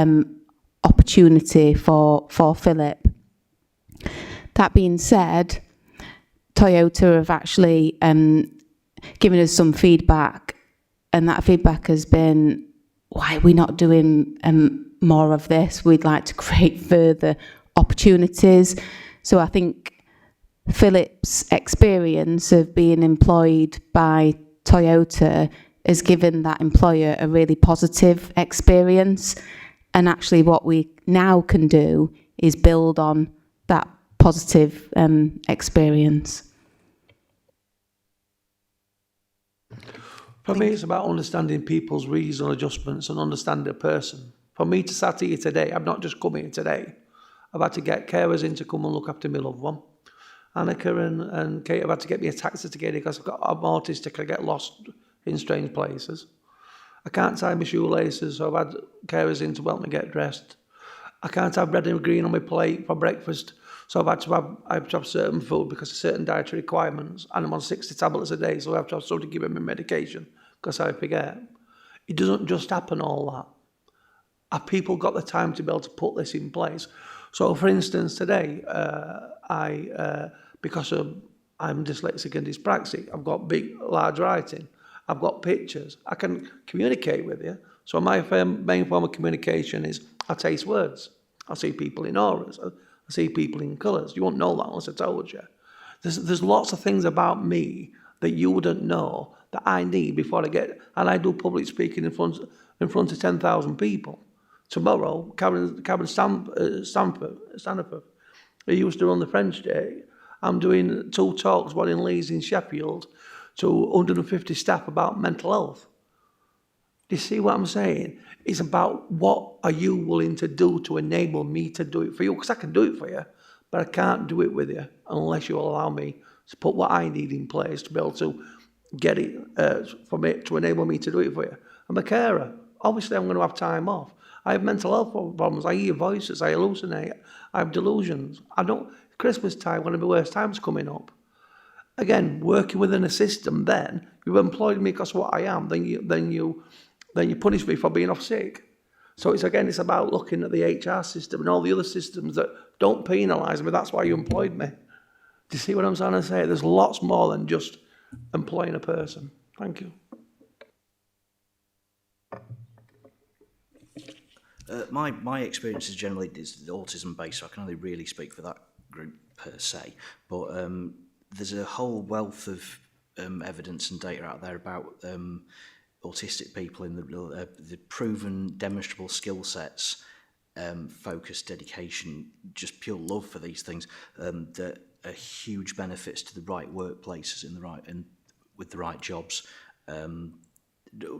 S5: opportunity for Philip. That being said, Toyota have actually given us some feedback, and that feedback has been, why are we not doing more of this? We'd like to create further opportunities. So I think Philip's experience of being employed by Toyota has given that employer a really positive experience. And actually what we now can do is build on that positive experience.
S2: For me, it's about understanding people's reasonable adjustments and understanding a person. For me to sat here today, I've not just come here today. I've had to get carers in to come and look after my loved one. Annika and Kate have had to get me a taxi to get here because I'm autistic, I get lost in strange places. I can't tie my shoelaces, so I've had carers in to help me get dressed. I can't have bread and green on my plate for breakfast, so I have to have certain food because of certain dietary requirements, and I'm on 60 tablets a day, so I have to have somebody giving me medication because I forget. It doesn't just happen all that. Have people got the time to be able to put this in place? So, for instance, today, because I'm dyslexic and dyspraxic, I've got large writing, I've got pictures, I can communicate with you. So my main form of communication is I taste words. I see people in auras, I see people in colours. You won't know that unless I told you. There's lots of things about me that you wouldn't know that I need before I get, and I do public speaking in front of 10,000 people. Tomorrow, Karen Stanford, who used to run the French Day. I'm doing 2 talks, one in Leeds in Sheffield, to 150 staff about mental health. Do you see what I'm saying? It's about what are you willing to do to enable me to do it for you? Because I can do it for you, but I can't do it with you unless you allow me to put what I need in place to be able to get it for me, to enable me to do it for you. I'm a carer. Obviously, I'm going to have time off. I have mental health problems. I hear voices. I hallucinate. I have delusions. Christmas time, one of the worst times coming up. Again, working within a system, then you've employed me because of what I am. Then you punish me for being off sick. So it's about looking at the HR system and all the other systems that don't penalise me. That's why you employed me. Do you see what I'm trying to say? There's lots more than just employing a person. Thank you.
S4: My experience is generally autism based, so I can only really speak for that group per se. But there's a whole wealth of evidence and data out there about autistic people in the proven demonstrable skill sets, focus, dedication, just pure love for these things, that are huge benefits to the right workplaces and with the right jobs.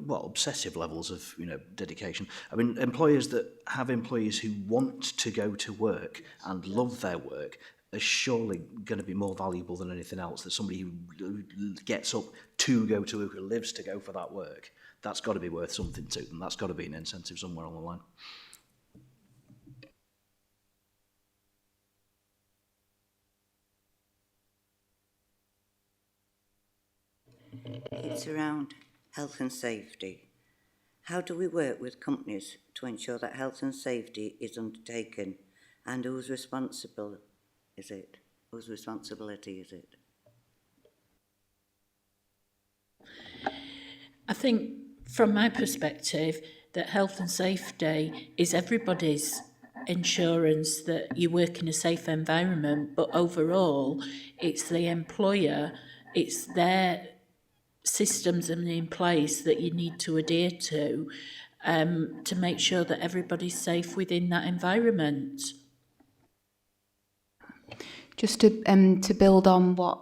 S4: Obsessive levels of dedication. I mean, employers that have employees who want to go to work and love their work are surely going to be more valuable than anything else. That somebody who gets up to go to work, who lives to go for that work, that's got to be worth something to them. That's got to be an incentive somewhere along the line.
S8: It's around health and safety. How do we work with companies to ensure that health and safety is undertaken, and whose responsibility is it? Whose responsibility is it?
S6: I think from my perspective that health and safety is everybody's insurance that you work in a safe environment, but overall it's the employer, it's their systems in place that you need to adhere to make sure that everybody's safe within that environment.
S5: Just to build on what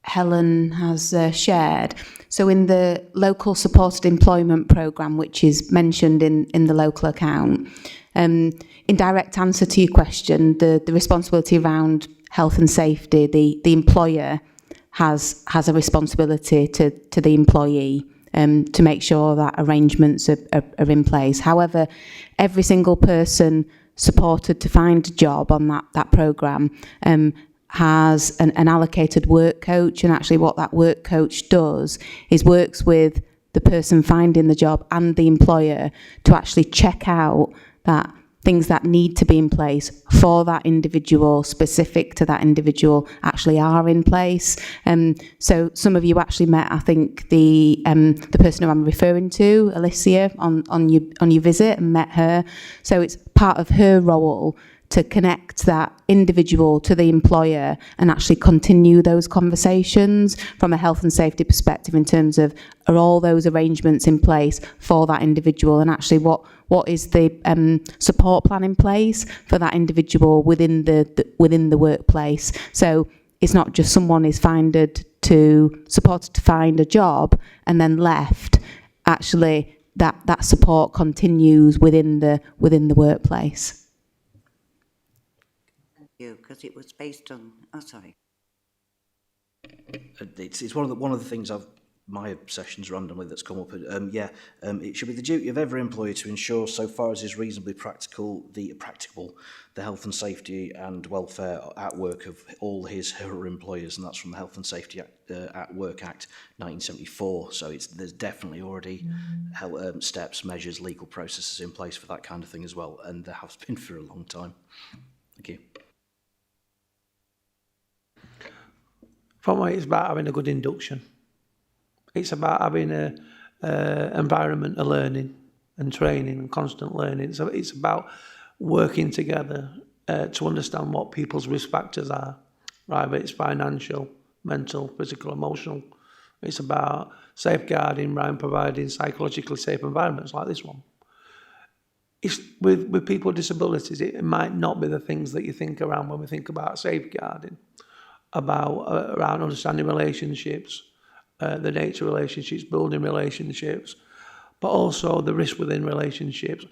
S5: Helen has shared, so in the local supported employment programme, which is mentioned in the local account, in direct answer to your question, the responsibility around health and safety, the employer has a responsibility to the employee to make sure that arrangements are in place. However, every single person supported to find a job on that programme has an allocated work coach, and actually what that work coach does is works with the person finding the job and the employer to actually check out that things that need to be in place for that individual, specific to that individual, actually are in place. So some of you actually met, I think, the person who I'm referring to, Alicia, on your visit, and met her. So it's part of her role to connect that individual to the employer and actually continue those conversations from a health and safety perspective in terms of, are all those arrangements in place for that individual, and actually what is the support plan in place for that individual within the workplace. So it's not just someone is supported to find a job and then left. Actually, that support continues within the workplace.
S8: Because it was based on. Oh, sorry.
S4: It's one of the things my obsessions randomly that's come up. It should be the duty of every employer to ensure, so far as is reasonably practicable, the health and safety and welfare at work of all her employers, and that's from the Health and Safety at Work Act 1974. So there's definitely already steps, measures, legal processes in place for that kind of thing as well, and there has been for a long time. Thank you.
S2: For me, it's about having a good induction. It's about having an environment of learning and training and constant learning. So it's about working together to understand what people's risk factors are, right? It's financial, mental, physical, emotional. It's about safeguarding, right, and providing psychologically safe environments like this one. it's with people with disabilities, it might not be the things that you think around when we think about safeguarding, about around understanding relationships, the nature of relationships, building relationships, but also the risk within relationships.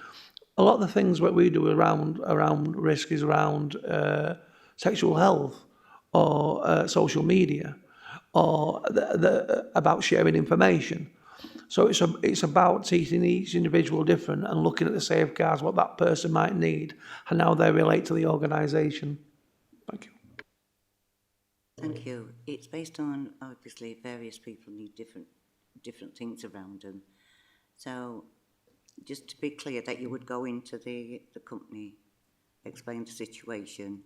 S2: A lot of the things that we do around risk is around sexual health or social media or about sharing information. So it's about teaching each individual different and looking at the safeguards, what that person might need and how they relate to the organisation. Thank you.
S8: Thank you. It's based on, obviously, various people need different things around them. So just to be clear that you would go into the company, explain the situation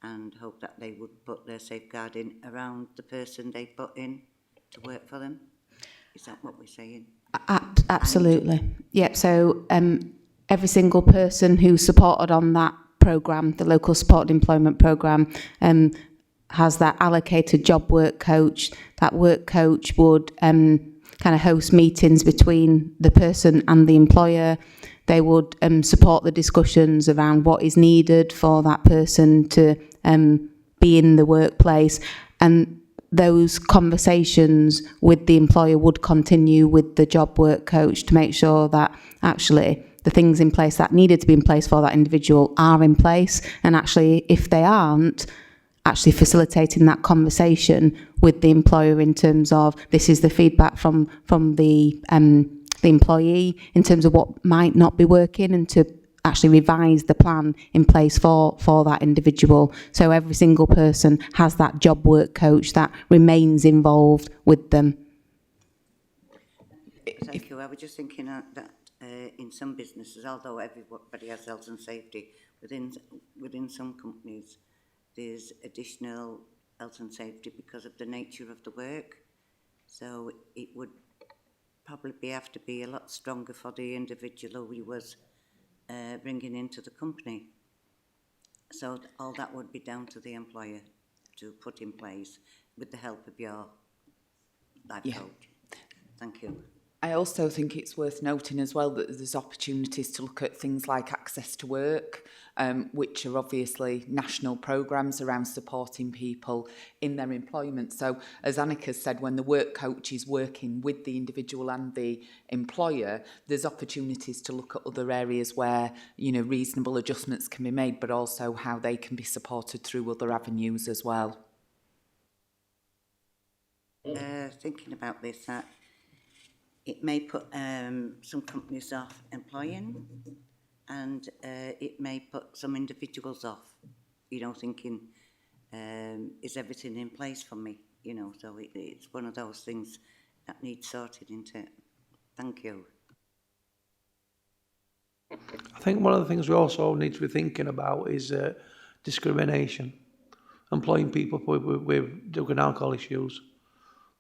S8: and hope that they would put their safeguarding around the person they put in to work for them. Is that what we're saying?
S5: Absolutely. Yep. So every single person who's supported on that programme, the local supported employment programme, has that allocated job work coach. That work coach would kind of host meetings between the person and the employer. They would support the discussions around what is needed for that person to be in the workplace, and those conversations with the employer would continue with the job work coach to make sure that actually the things in place that needed to be in place for that individual are in place, and actually if they aren't, actually facilitating that conversation with the employer in terms of this is the feedback from the employee in terms of what might not be working, and to actually revise the plan in place for that individual. So every single person has that job work coach that remains involved with them.
S8: Thank you. I was just thinking that in some businesses, although everybody has health and safety, within some companies, there's additional health and safety because of the nature of the work. So it would probably have to be a lot stronger for the individual who was bringing into the company. So all that would be down to the employer to put in place with the help of your life coach. Thank you.
S3: I also think it's worth noting as well that there's opportunities to look at things like access to work, which are obviously national programmes around supporting people in their employment. So as Annika said, when the work coach is working with the individual and the employer, there's opportunities to look at other areas where, you know, reasonable adjustments can be made, but also how they can be supported through other avenues as well.
S8: Thinking about this, it may put some companies off employing, and it may put some individuals off, you know, thinking, is everything in place for me? You know, so it's one of those things that needs sorted into it. Thank you.
S2: I think one of the things we also need to be thinking about is discrimination, employing people with drug and alcohol issues.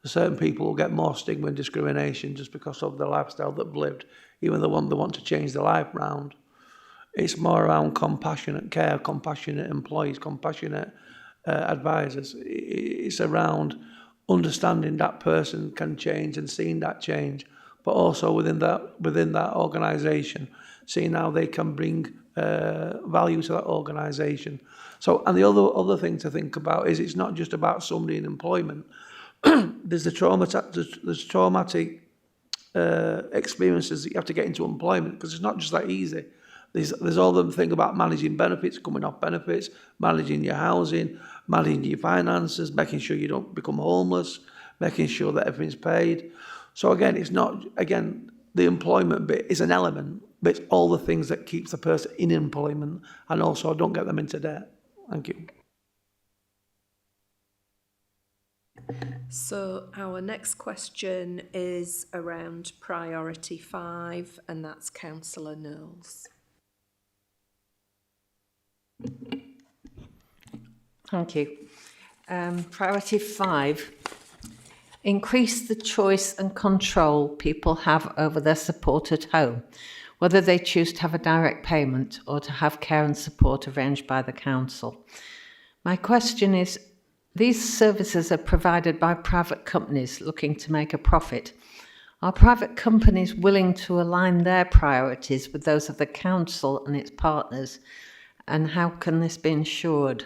S2: Certain people will get more stigma and discrimination just because of the lifestyle that they've lived, even the one they want to change their life round. It's more around compassionate care, compassionate employees, compassionate advisors. It's around understanding that person can change and seeing that change, but also within that organisation, seeing how they can bring value to that organisation. So, and the other thing to think about is it's not just about somebody in employment. There's the traumatic experiences that you have to get into employment, because it's not just that easy. There's all the thing about managing benefits, coming off benefits, managing your housing, managing your finances, making sure you don't become homeless, making sure that everything's paid. So again, it's not, the employment bit is an element, but it's all the things that keeps the person in employment and also don't get them into debt. Thank you.
S1: So our next question is around priority 5, and that's Councillor Knowles.
S9: Thank you. Priority 5, increase the choice and control people have over their support at home, whether they choose to have a direct payment or to have care and support arranged by the council. My question is, these services are provided by private companies looking to make a profit. Are private companies willing to align their priorities with those of the council and its partners? And how can this be ensured?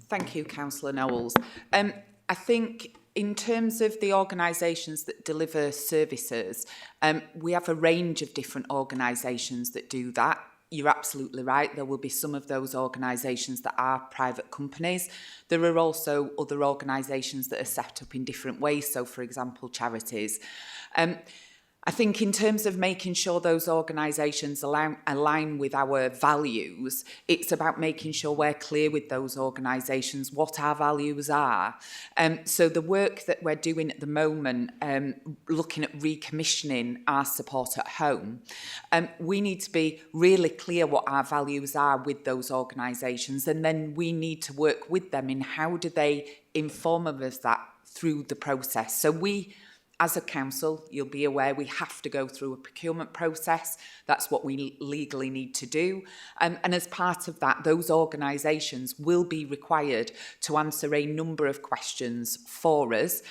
S3: Thank you, Councillor Knowles. I think in terms of the organisations that deliver services, we have a range of different organisations that do that. You're absolutely right. There will be some of those organisations that are private companies. There are also other organisations that are set up in different ways. So, for example, charities. I think in terms of making sure those organisations align with our values, it's about making sure we're clear with those organisations what our values are. So the work that we're doing at the moment, looking at recommissioning our support at home, we need to be really clear what our values are with those organisations, and then we need to work with them in how do they inform us that through the process. So we, as a council, you'll be aware we have to go through a procurement process. That's what we legally need to do. And as part of that, those organisations will be required to answer a number of questions for us.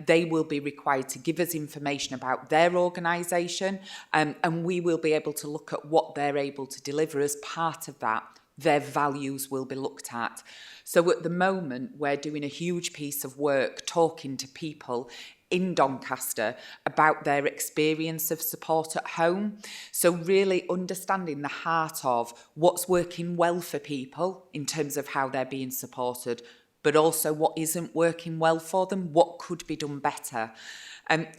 S3: They will be required to give us information about their organisation, and we will be able to look at what they're able to deliver. As part of that, their values will be looked at. So at the moment, we're doing a huge piece of work talking to people in Doncaster about their experience of support at home. So really understanding the heart of what's working well for people in terms of how they're being supported, but also what isn't working well for them, what could be done better.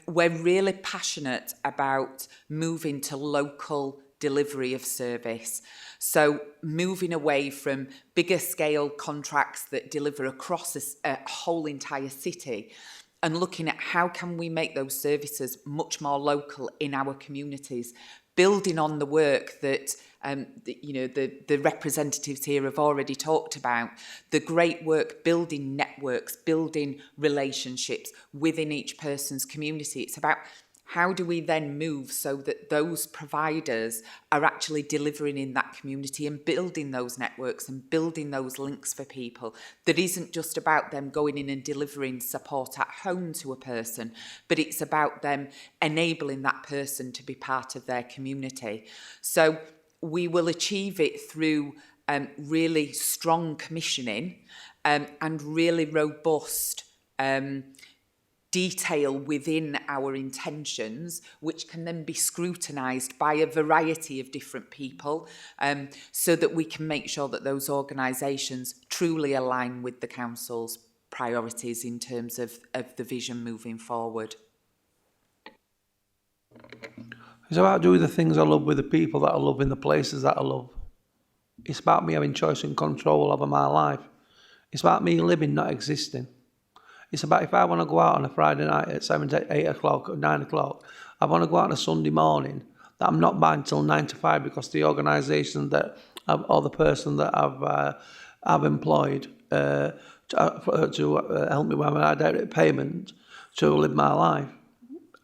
S3: We're really passionate about moving to local delivery of service. So moving away from bigger scale contracts that deliver across a whole entire city, and looking at how can we make those services much more local in our communities, building on the work that the representatives here have already talked about, the great work building networks, building relationships within each person's community. It's about how do we then move so that those providers are actually delivering in that community and building those networks and building those links for people. That isn't just about them going in and delivering support at home to a person, but it's about them enabling that person to be part of their community. So we will achieve it through really strong commissioning and really robust detail within our intentions, which can then be scrutinised by a variety of different people, so that we can make sure that those organisations truly align with the council's priorities in terms of the vision moving forward.
S2: It's about doing the things I love with the people that I love in the places that I love. It's about me having choice and control over my life. It's about me living, not existing. It's about if I want to go out on a Friday night at 7 to 8 o'clock or 9 o'clock, I want to go out on a Sunday morning, that I'm not buying till 9 to 5 because the organisation that or the person that I've employed to help me with my direct payment to live my life.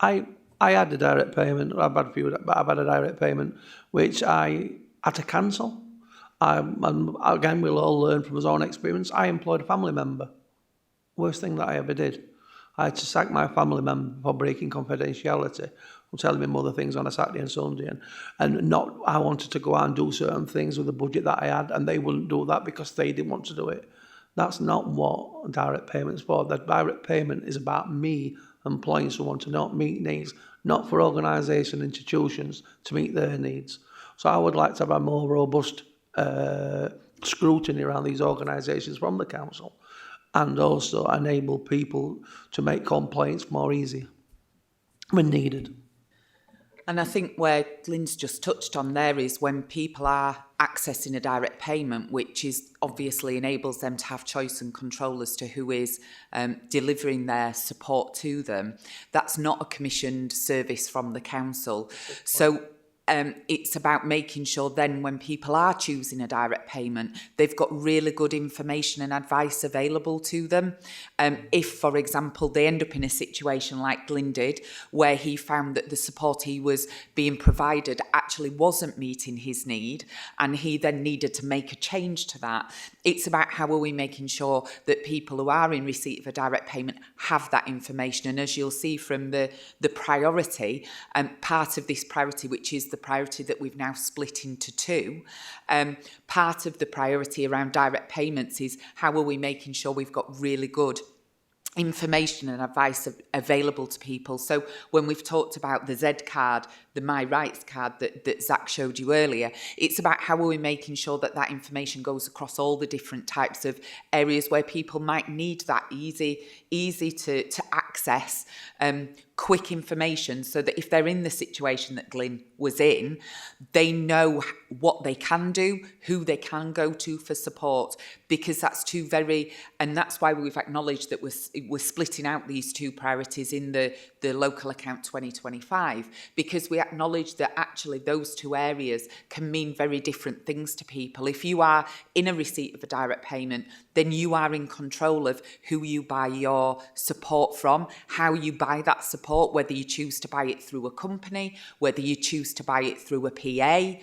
S2: I had a direct payment. I've had a few, but I've had a direct payment which I had to cancel. And again, we'll all learn from his own experience. I employed a family member. Worst thing that I ever did. I had to sack my family member for breaking confidentiality, for telling me other things on a Saturday and Sunday, and not. I wanted to go out and do certain things with the budget that I had, and they wouldn't do that because they didn't want to do it. That's not what direct payment's for. The direct payment is about me employing someone to not meet needs, not for organisation institutions to meet their needs. So I would like to have a more robust scrutiny around these organisations from the council, and also enable people to make complaints more easy when needed.
S3: And I think where Glyn's just touched on there is when people are accessing a direct payment, which is obviously enables them to have choice and control as to who is delivering their support to them. That's not a commissioned service from the council. So it's about making sure then when people are choosing a direct payment, they've got really good information and advice available to them. If, for example, they end up in a situation like Glyn did, where he found that the support he was being provided actually wasn't meeting his need, and he then needed to make a change to that. It's about how are we making sure that people who are in receipt of a direct payment have that information. And as you'll see from the priority, part of this priority, which is the priority that we've now split into two, part of the priority around direct payments is how are we making sure we've got really good information and advice available to people. So when we've talked about the Z card, the My Rights card that Zach showed you earlier, it's about how are we making sure that that information goes across all the different types of areas where people might need that easy to access quick information, so that if they're in the situation that Glyn was in, they know what they can do, who they can go to for support, because that's and that's why we've acknowledged that we're splitting out these two priorities in the local account 2025, because we acknowledge that actually those two areas can mean very different things to people. If you are in a receipt of a direct payment, then you are in control of who you buy your support from, how you buy that support, whether you choose to buy it through a company, whether you choose to buy it through a PA,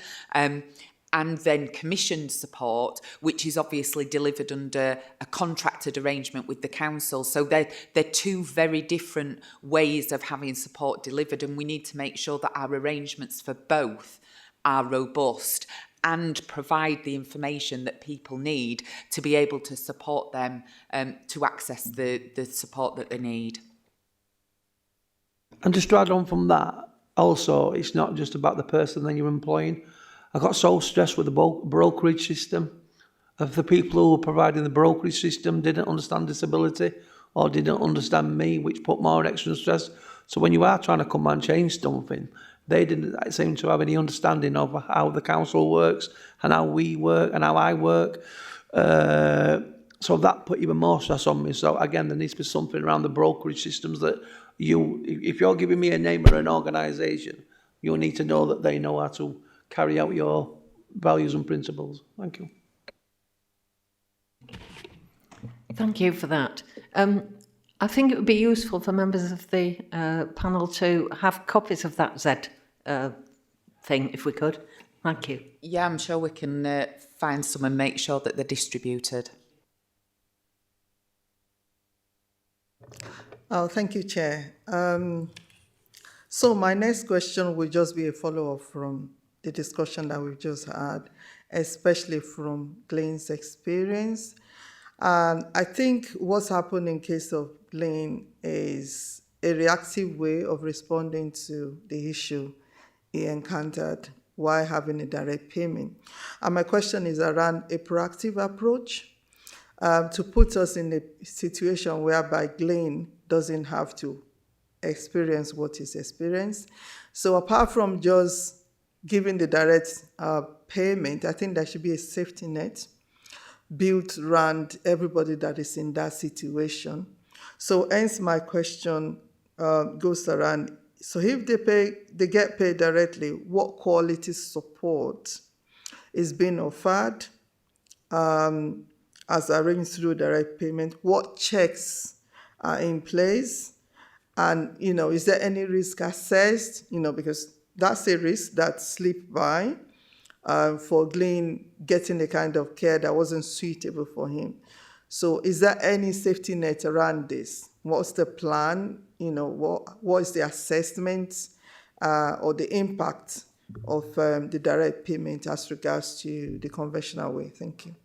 S3: and then commissioned support, which is obviously delivered under a contracted arrangement with the council. So they're two very different ways of having support delivered, and we need to make sure that our arrangements for both are robust and provide the information that people need to be able to support them to access the support that they need.
S2: And just to add on from that, also, it's not just about the person that you're employing. I got so stressed with the brokerage system. If the people who were providing the brokerage system didn't understand disability or didn't understand me, which put more extra stress. So when you are trying to come and change something, they didn't seem to have any understanding of how the council works and how we work and how I work. So that put even more stress on me. So again, there needs to be something around the brokerage systems that if you're giving me a name or an organisation, you need to know that they know how to carry out your values and principles. Thank you.
S9: Thank you for that. I think it would be useful for members of the panel to have copies of that Z thing, if we could. Thank you.
S3: Yeah, I'm sure we can find some and make sure that they're distributed.
S10: Oh, thank you, Chair. So my next question will just be a follow-up from the discussion that we've just had, especially from Glyn's experience. And I think what's happened in case of Glyn is a reactive way of responding to the issue he encountered while having a direct payment. And my question is around a proactive approach to put us in a situation whereby Glyn doesn't have to experience what he's experienced. So apart from just giving the direct payment, I think there should be a safety net built around everybody that is in that situation. So hence my question goes around, so if they get paid directly, what quality support is being offered as arranged through direct payment? What checks are in place? And, is there any risk assessed? Because that's a risk that slipped by for Glyn getting the kind of care that wasn't suitable for him. So is there any safety net around this? What's the plan? What is the assessment or the impact of the direct payment as regards to the conventional way? Thank you.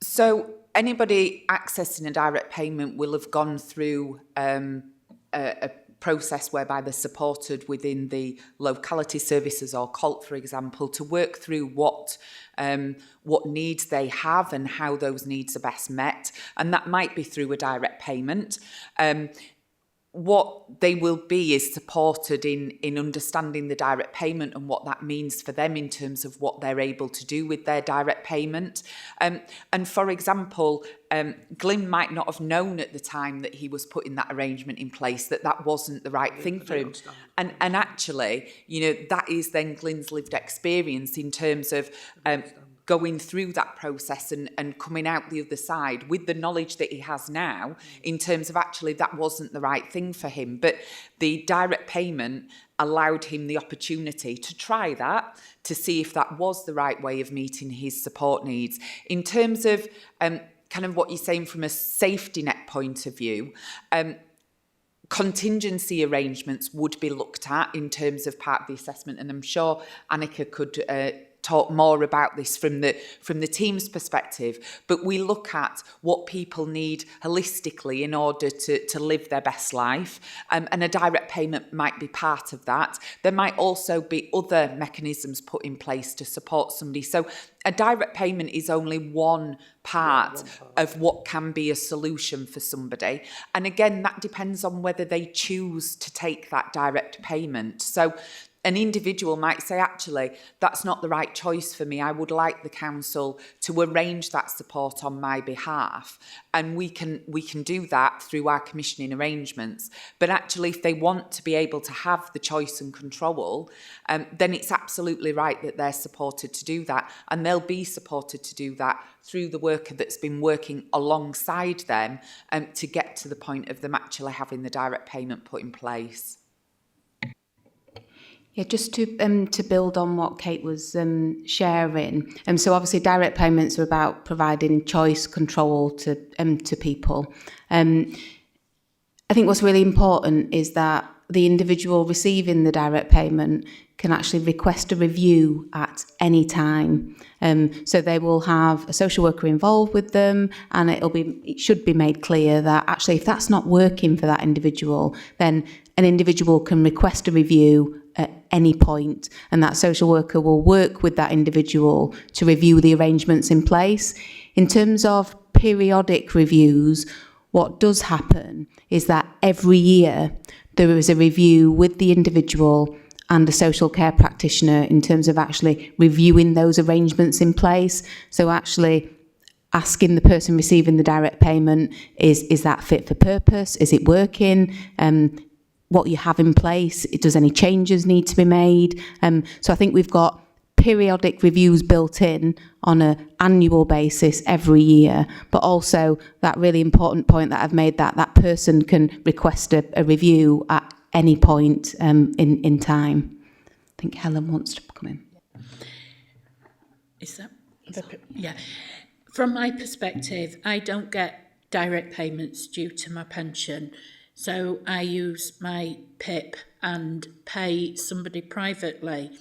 S3: So anybody accessing a direct payment will have gone through a process whereby they're supported within the locality services or COLT, for example, to work through what needs they have and how those needs are best met. And that might be through a direct payment. what they will be is supported in understanding the direct payment and what that means for them in terms of what they're able to do with their direct payment. And for example, Glyn might not have known at the time that he was putting that arrangement in place that wasn't the right thing for him. And actually, you know, that is then Glyn's lived experience in terms of going through that process and coming out the other side with the knowledge that he has now in terms of actually that wasn't the right thing for him. But the direct payment allowed him the opportunity to try that, to see if that was the right way of meeting his support needs. In terms of kind of what you're saying from a safety net point of view, contingency arrangements would be looked at in terms of part of the assessment, and I'm sure Annika could talk more about this from the team's perspective, but we look at what people need holistically in order to live their best life, and a direct payment might be part of that. There might also be other mechanisms put in place to support somebody. So a direct payment is only one part of what can be a solution for somebody. And again, that depends on whether they choose to take that direct payment. So an individual might say, actually, that's not the right choice for me. I would like the council to arrange that support on my behalf. And we can do that through our commissioning arrangements. But actually, if they want to be able to have the choice and control, then it's absolutely right that they're supported to do that. And they'll be supported to do that through the worker that's been working alongside them to get to the point of them actually having the direct payment put in place.
S5: Yeah, just to build on what Kate was sharing. So obviously direct payments are about providing choice, control to people. I think what's really important is that the individual receiving the direct payment can actually request a review at any time. So they will have a social worker involved with them, and it should be made clear that actually if that's not working for that individual, then an individual can request a review at any point, and that social worker will work with that individual to review the arrangements in place. In terms of periodic reviews, what does happen is that every year there is a review with the individual and a social care practitioner in terms of actually reviewing those arrangements in place. So actually asking the person receiving the direct payment, is that fit for purpose? Is it working? What you have in place, does any changes need to be made? So I think we've got periodic reviews built in on an annual basis every year, but also that really important point that I've made, that person can request a review at any point in time. I think Helen wants to come in.
S6: Is that? Yeah. From my perspective, I don't get direct payments due to my pension. So I use my PIP and pay somebody privately.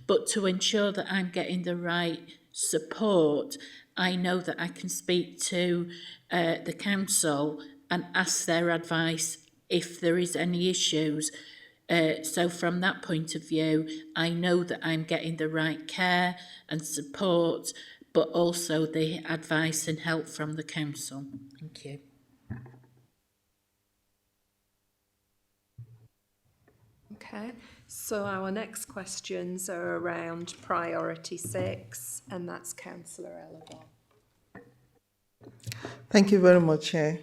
S6: But to ensure that I'm getting the right support, I know that I can speak to the council and ask their advice if there is any issues. So from that point of view, I know that I'm getting the right care and support, but also the advice and help from the council. Thank you.
S1: Okay, so our next questions are around priority 6, and that's Councillor Elidor.
S10: Thank you very much, Chair.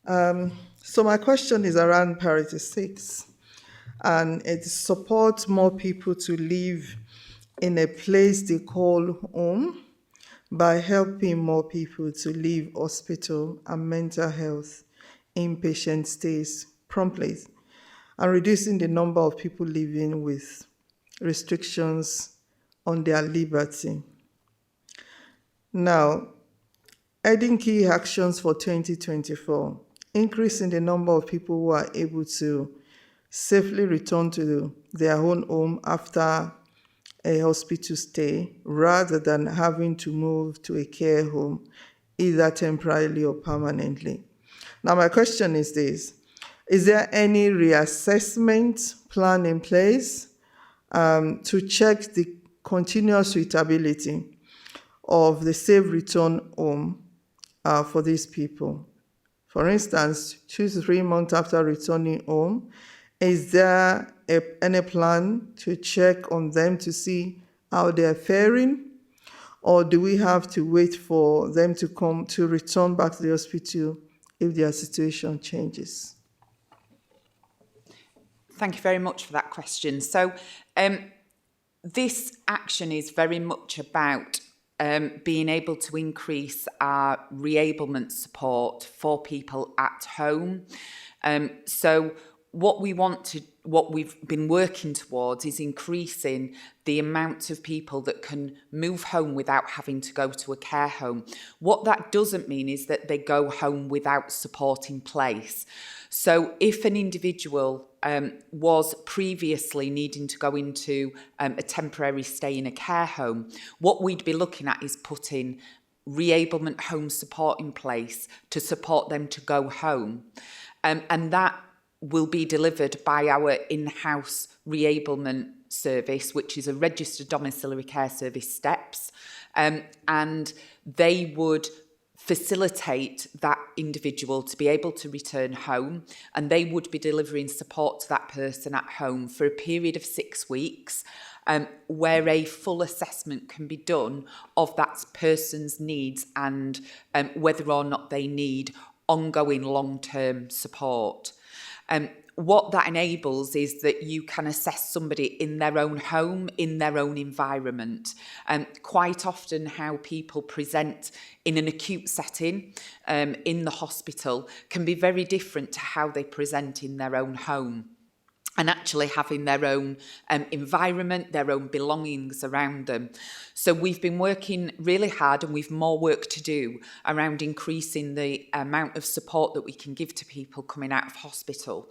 S10: So my question is around priority 6, and it supports more people to live in a place they call home by helping more people to leave hospital and mental health inpatient stays promptly, and reducing the number of people living with restrictions on their liberty. Now, adding key actions for 2024, increasing the number of people who are able to safely return to their own home after a hospital stay, rather than having to move to a care home, either temporarily or permanently. Now, my question is this: is there any reassessment plan in place to check the continuous suitability of the safe return home for these people? For instance, 2 to 3 months after returning home, is there any plan to check on them to see how they are faring? Or do we have to wait for them to return back to the hospital if their situation changes?
S3: Thank you very much for that question. So this action is very much about being able to increase our reablement support for people at home. So what we've been working towards is increasing the amount of people that can move home without having to go to a care home. What that doesn't mean is that they go home without support in place. So if an individual was previously needing to go into a temporary stay in a care home, what we'd be looking at is putting reablement home support in place to support them to go home. And that will be delivered by our in-house reablement service, which is a registered domiciliary care service, STEPS, and they would facilitate that individual to be able to return home, and they would be delivering support to that person at home for a period of 6 weeks, where a full assessment can be done of that person's needs and whether or not they need ongoing long-term support. What that enables is that you can assess somebody in their own home, in their own environment. Quite often how people present in an acute setting in the hospital can be very different to how they present in their own home. And actually having their own environment, their own belongings around them. So we've been working really hard, and we've more work to do around increasing the amount of support that we can give to people coming out of hospital.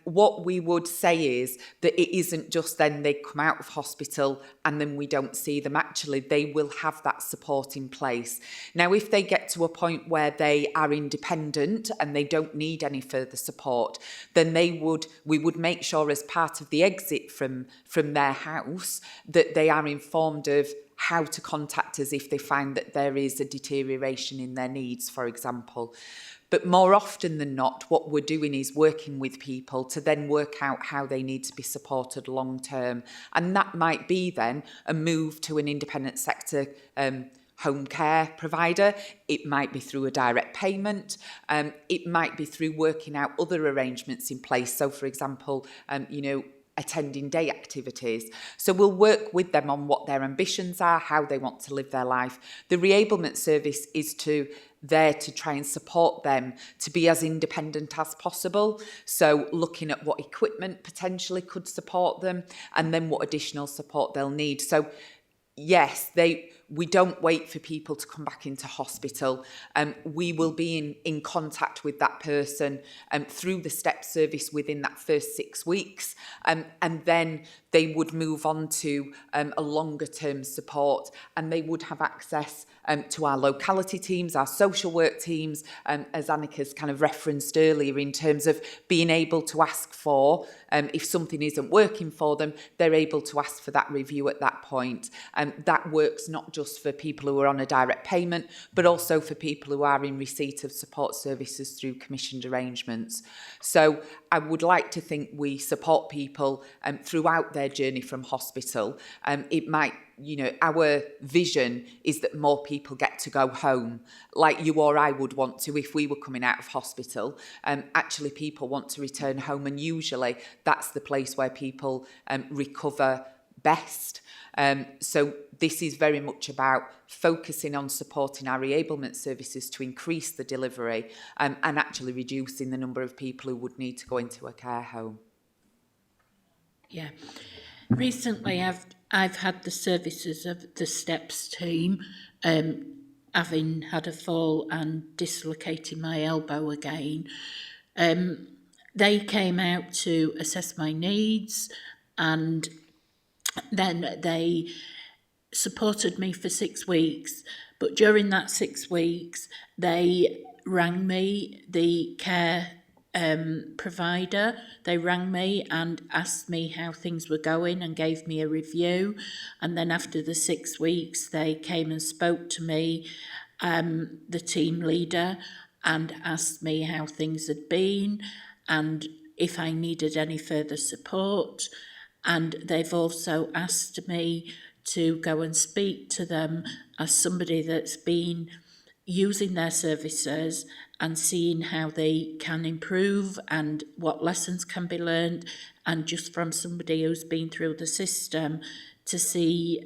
S3: What we would say is that it isn't just then they come out of hospital and then we don't see them. Actually, they will have that support in place. Now, if they get to a point where they are independent and they don't need any further support, then we would make sure as part of the exit from their house that they are informed of how to contact us if they find that there is a deterioration in their needs, for example. But more often than not, what we're doing is working with people to then work out how they need to be supported long term. And that might be then a move to an independent sector home care provider. It might be through a direct payment. It might be through working out other arrangements in place. So, for example, attending day activities. So we'll work with them on what their ambitions are, how they want to live their life. The reablement service is there to try and support them to be as independent as possible. So looking at what equipment potentially could support them and then what additional support they'll need. So yes, we don't wait for people to come back into hospital. We will be in contact with that person through the STEP service within that first 6 weeks. And then they would move on to a longer term support, and they would have access to our locality teams, our social work teams, as Annika's kind of referenced earlier, in terms of being able to ask for, if something isn't working for them, they're able to ask for that review at that point. That works not just for people who are on a direct payment, but also for people who are in receipt of support services through commissioned arrangements. So I would like to think we support people throughout their journey from hospital. It might, our vision is that more people get to go home, like you or I would want to if we were coming out of hospital. Actually, people want to return home, and usually that's the place where people recover best. So this is very much about focusing on supporting our reablement services to increase the delivery and actually reducing the number of people who would need to go into a care home.
S6: Yeah. Recently, I've had the services of the STEPS team, having had a fall and dislocated my elbow again. They came out to assess my needs, and then they supported me for 6 weeks. But during that 6 weeks, they rang me, the care provider. They rang me and asked me how things were going and gave me a review. And then after the 6 weeks, they came and spoke to me, the team leader, and asked me how things had been and if I needed any further support. And they've also asked me to go and speak to them as somebody that's been using their services and seeing how they can improve and what lessons can be learned, and just from somebody who's been through the system to see,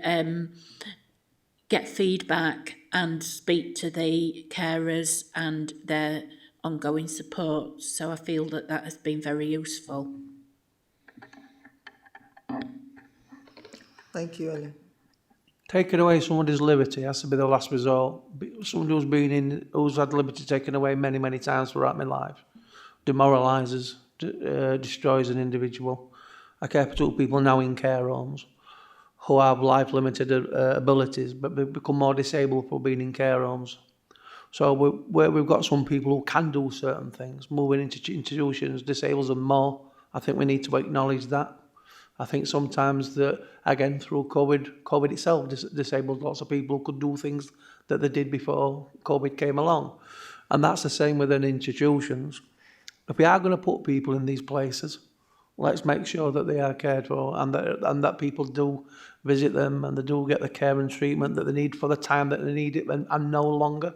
S6: get feedback and speak to the carers and their ongoing support. So I feel that that has been very useful.
S10: Thank you, Ellen.
S2: Taking away somebody's liberty has to be the last resort. Somebody who's had liberty taken away many, many times throughout my life demoralises, destroys an individual. I care for 2 people now in care homes who have life-limited abilities but become more disabled for being in care homes. So where we've got some people who can do certain things, moving into institutions disables them more. I think we need to acknowledge that. I think sometimes that, again, through COVID itself disabled lots of people who could do things that they did before COVID came along. And that's the same within institutions. If we are going to put people in these places, let's make sure that they are cared for and that people do visit them and they do get the care and treatment that they need for the time that they need it and no longer.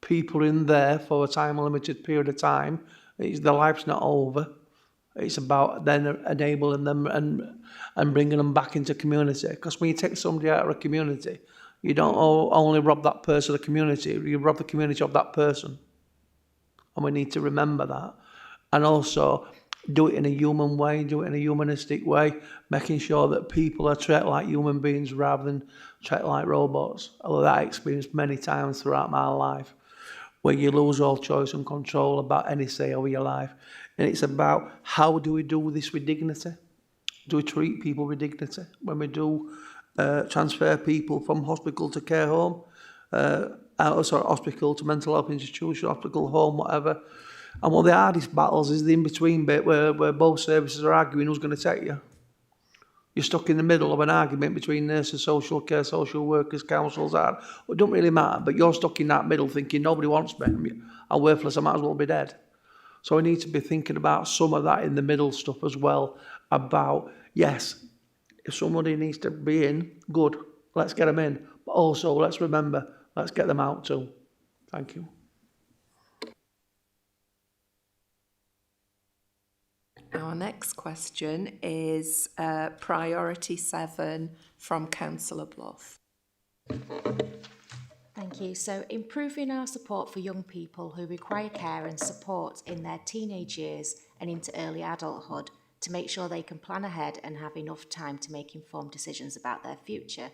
S2: People in there for a time-limited period of time, their life's not over. It's about then enabling them and bringing them back into community. Because when you take somebody out of a community, you don't only rob that person of the community, you rob the community of that person. And we need to remember that. And also do it in a human way, do it in a humanistic way, making sure that people are treated like human beings rather than treated like robots. Although that I experienced many times throughout my life, where you lose all choice and control about any say over your life. And it's about how do we do this with dignity? Do we treat people with dignity? When we do transfer people from hospital to care home, hospital to mental health institution, hospital, home, whatever. And one of the hardest battles is the in-between bit where both services are arguing who's going to take you. You're stuck in the middle of an argument between nurses, social care, social workers, councils. It don't really matter, but you're stuck in that middle thinking nobody wants me. I'm worthless, I might as well be dead. So we need to be thinking about some of that in the middle stuff as well, about, yes, if somebody needs to be in, good, let's get them in. But also, let's remember, let's get them out too. Thank you.
S1: Our next question is priority 7 from Councillor Bluff.
S12: Thank you. So, improving our support for young people who require care and support in their teenage years and into early adulthood to make sure they can plan ahead and have enough time to make informed decisions about their future.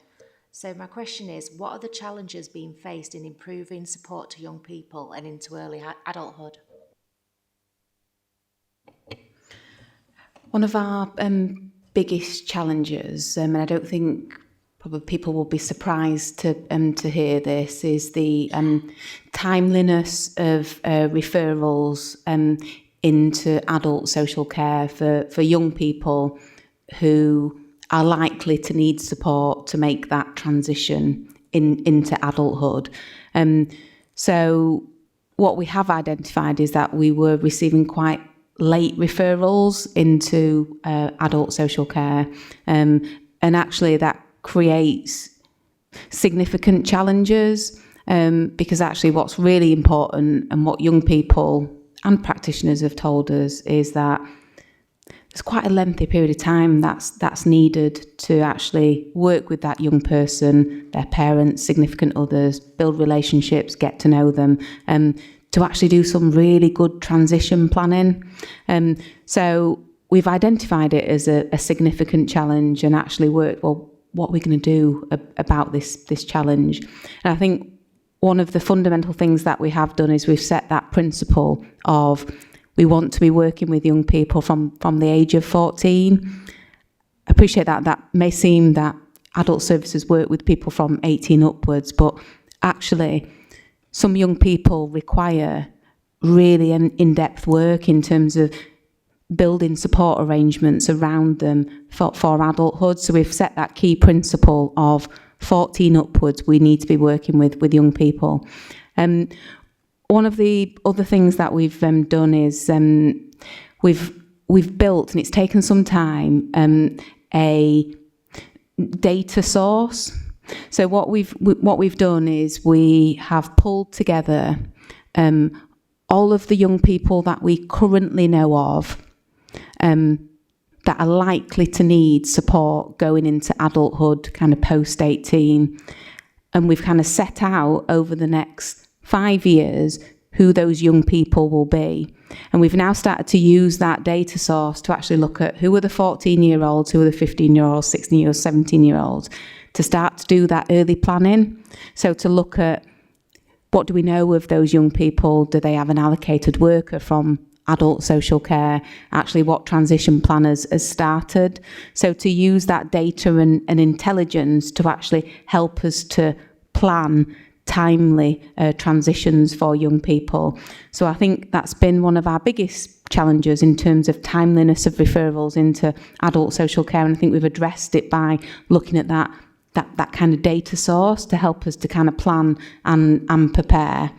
S12: So my question is, what are the challenges being faced in improving support to young people and into early adulthood?
S5: One of our biggest challenges, and I don't think probably people will be surprised to hear this, is the timeliness of referrals into adult social care for young people who are likely to need support to make that transition into adulthood. So what we have identified is that we were receiving quite late referrals into adult social care, and actually that creates significant challenges, because actually what's really important and what young people and practitioners have told us is that there's quite a lengthy period of time that's needed to actually work with that young person, their parents, significant others, build relationships, get to know them, to actually do some really good transition planning. So we've identified it as a significant challenge and actually worked, well, what are we going to do about this challenge? And I think one of the fundamental things that we have done is we've set that principle of we want to be working with young people from the age of 14. I appreciate that may seem that adult services work with people from 18 upwards, but actually some young people require really in-depth work in terms of building support arrangements around them for adulthood. So we've set that key principle of 14 upwards, we need to be working with young people. one of the other things that we've done is we've built, and it's taken some time, a data source. So what we've done is we have pulled together all of the young people that we currently know of that are likely to need support going into adulthood, kind of post 18, and we've kind of set out over the next 5 years who those young people will be. And we've now started to use that data source to actually look at who are the 14-year-olds, who are the 15-year-olds, 16-year-olds, 17-year-olds, to start to do that early planning. So to look at what do we know of those young people? Do they have an allocated worker from adult social care? Actually, what transition plan has started? So to use that data and intelligence to actually help us to plan timely transitions for young people. So I think that's been one of our biggest challenges in terms of timeliness of referrals into adult social care, and I think we've addressed it by looking at that kind of data source to help us to kind of plan and prepare.